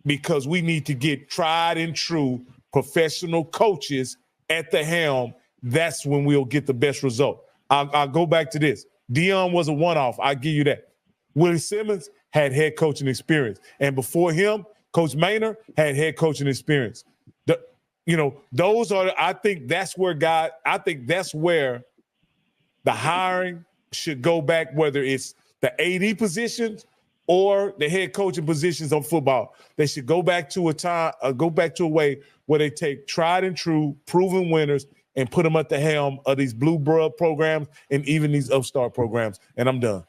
because we need to get tried and true professional coaches at the helm. That's when we'll get the best result. I'll go back to this. Dion was a one-off. I give you that. Willie Simmons had head coaching experience. And before him, Coach Maynard had head coaching experience. I think that's where the hiring should go back, whether it's the AD positions or the head coaching positions on football. They should go back to a way where they take tried and true, proven winners and put them at the helm of these blue blood programs and even these upstart programs. And I'm done.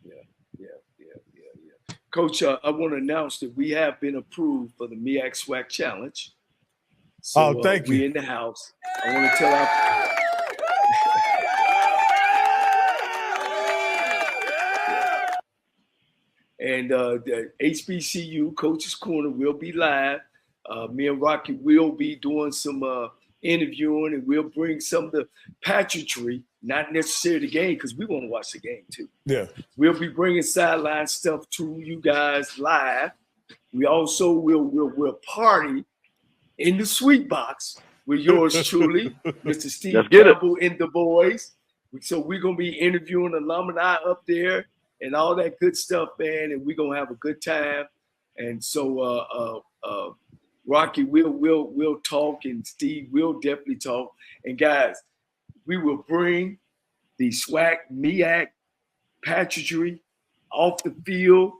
Yeah. Coach, I want to announce that we have been approved for the MEAC SWAC Challenge. So, thank you. We're in the house. I want to tell our And the HBCU Coaches Corner will be live. Me and Rocky will be doing some interviewing, and we'll bring some of the pageantry, not necessarily the game, because we want to watch the game too. Yeah. We'll be bringing sideline stuff to you guys live. We also will party in the sweet box with yours truly, Mr. Steve Campbell and the boys. So we're going to be interviewing alumni up there and all that good stuff, man, and we're going to have a good time. And so Rocky will talk, and Steve will definitely talk. And guys, we will bring the SWAC, MEAC, pageantry, off the field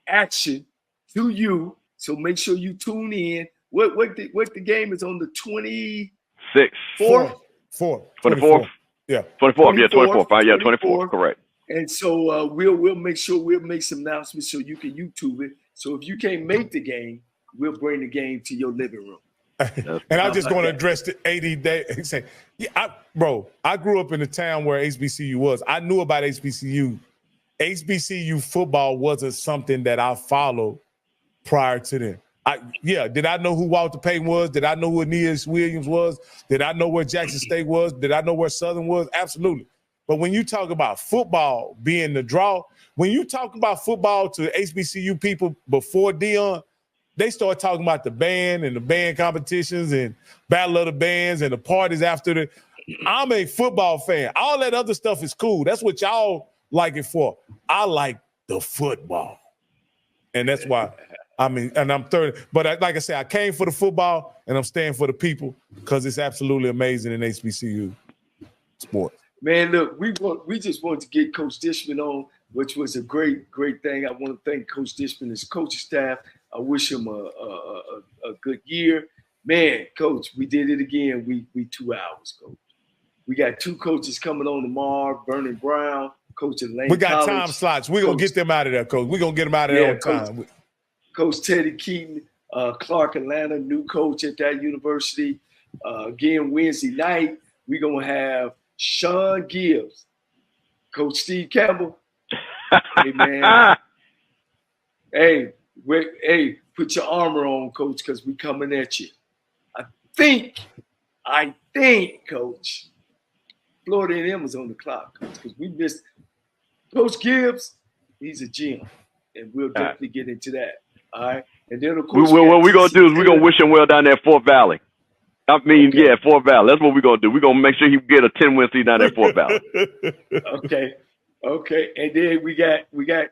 action to you. So make sure you tune in. What the game is on the 26th? 24th. Yeah. 24th. Yeah, 24th. Yeah, 24th. Correct. And so we'll make sure we'll make some announcements so you can YouTube it. So if you can't make the game, we'll bring the game to your living room. And I just going to address the 80 day. Say, yeah, I grew up in the town where HBCU was. I knew about HBCU. HBCU football wasn't something that I followed prior to then. Did I know who Walter Payton was? Did I know who Aeneas Williams was? Did I know where Jackson State was? Did I know where Southern was? Absolutely. But when you talk about football being the draw, when you talk about football to HBCU people before Dion, they start talking about the band and the band competitions and battle of the bands and the parties after the. I'm a football fan. All that other stuff is cool. That's what y'all like it for. I like the football. And that's why, and I'm 30. But like I said, I came for the football, and I'm staying for the people because it's absolutely amazing in HBCU sports. Man, look, we just wanted to get Coach Dishman on, which was a great thing. I want to thank Coach Dishman and his coaching staff. I wish him a good year. Man, Coach, we did it again. We 2 hours, Coach. We got 2 coaches coming on tomorrow, Vernon Brown, Coach at Lane We got College. time slots. We're going to get them out of there, Coach. We're going to get them out of there on time. Coach Teddy Keaton, Clark Atlanta, new coach at that university. Again, Wednesday night, we're going to have Sean Gibbs, Coach Steve Campbell. Hey, man. Hey, put your armor on, Coach, because we coming at you. I think, Coach, Florida A&M was on the clock, Coach, because we missed Coach Gibbs. He's a gem, and we'll definitely get into that. All right, and then of course, what we're gonna do is we're gonna wish him well down there at Fort Valley. Fort Valley. That's what we're gonna do. We're gonna make sure he get a 10-win season down there at Fort Valley. Okay, and then we got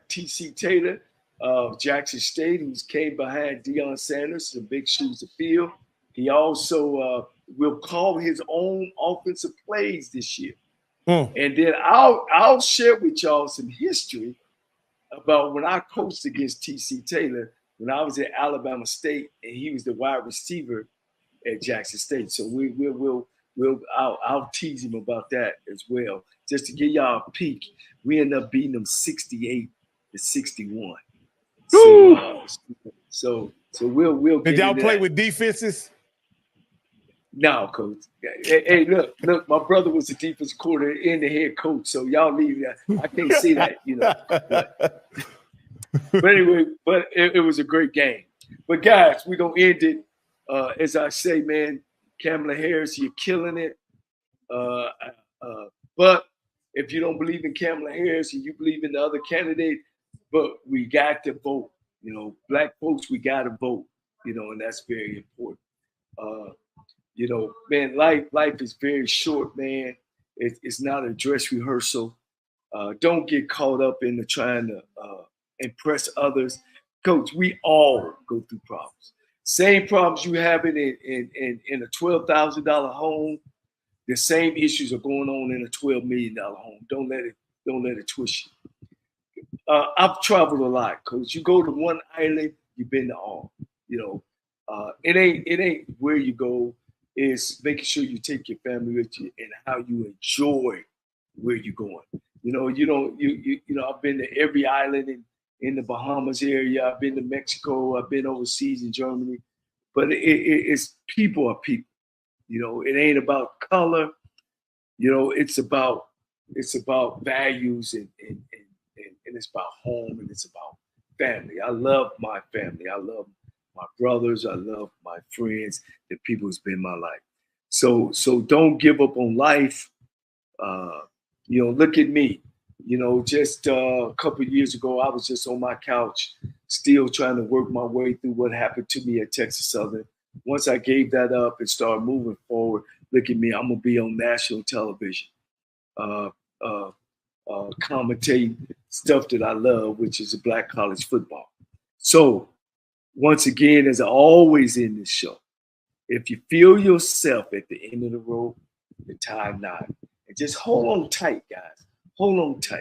TC Taylor of Jackson State, who's came behind Deion Sanders, some big shoes to fill. He also will call his own offensive plays this year. And then I'll share with y'all some history about when I coached against TC Taylor when I was at Alabama State and he was the wide receiver at Jackson State. So I'll tease him about that as well. Just to give y'all a peek, we ended up beating them 68-61. So we'll Did y'all play with defenses? No, Coach. Hey, look, my brother was the defensive coordinator and the head coach, so y'all leave that. I can't say that, But anyway, it was a great game. But guys, we're gonna end it. As I say, man, Kamala Harris, you're killing it. But if you don't believe in Kamala Harris and you believe in the other candidate, but we got to vote. Black folks, we got to vote. And that's very important. Man, life is very short, man. It's not a dress rehearsal. Don't get caught up in trying to impress others. Coach, we all go through problems. Same problems you have in a $12,000 home. The same issues are going on in a $12 million home. Don't let it twist you. I've traveled a lot, Coach. You go to one island, you've been to all. It ain't where you go. Is making sure you take your family with you and how you enjoy where you're going. I've been to every island in the Bahamas area. I've been to Mexico. I've been overseas in Germany. But it's people are people. It ain't about color. It's about values and it's about home and it's about family. I love my family. I love my brothers. I love my friends, the people who's been in my life. So don't give up on life. Look at me. Just a couple of years ago, I was just on my couch, still trying to work my way through what happened to me at Texas Southern. Once I gave that up and started moving forward, look at me. I'm gonna be on national television, commentating stuff that I love, which is Black college football. So once again, as I always end this show, if you feel yourself at the end of the rope, the tie knot, and just hold on tight, guys. Hold on tight.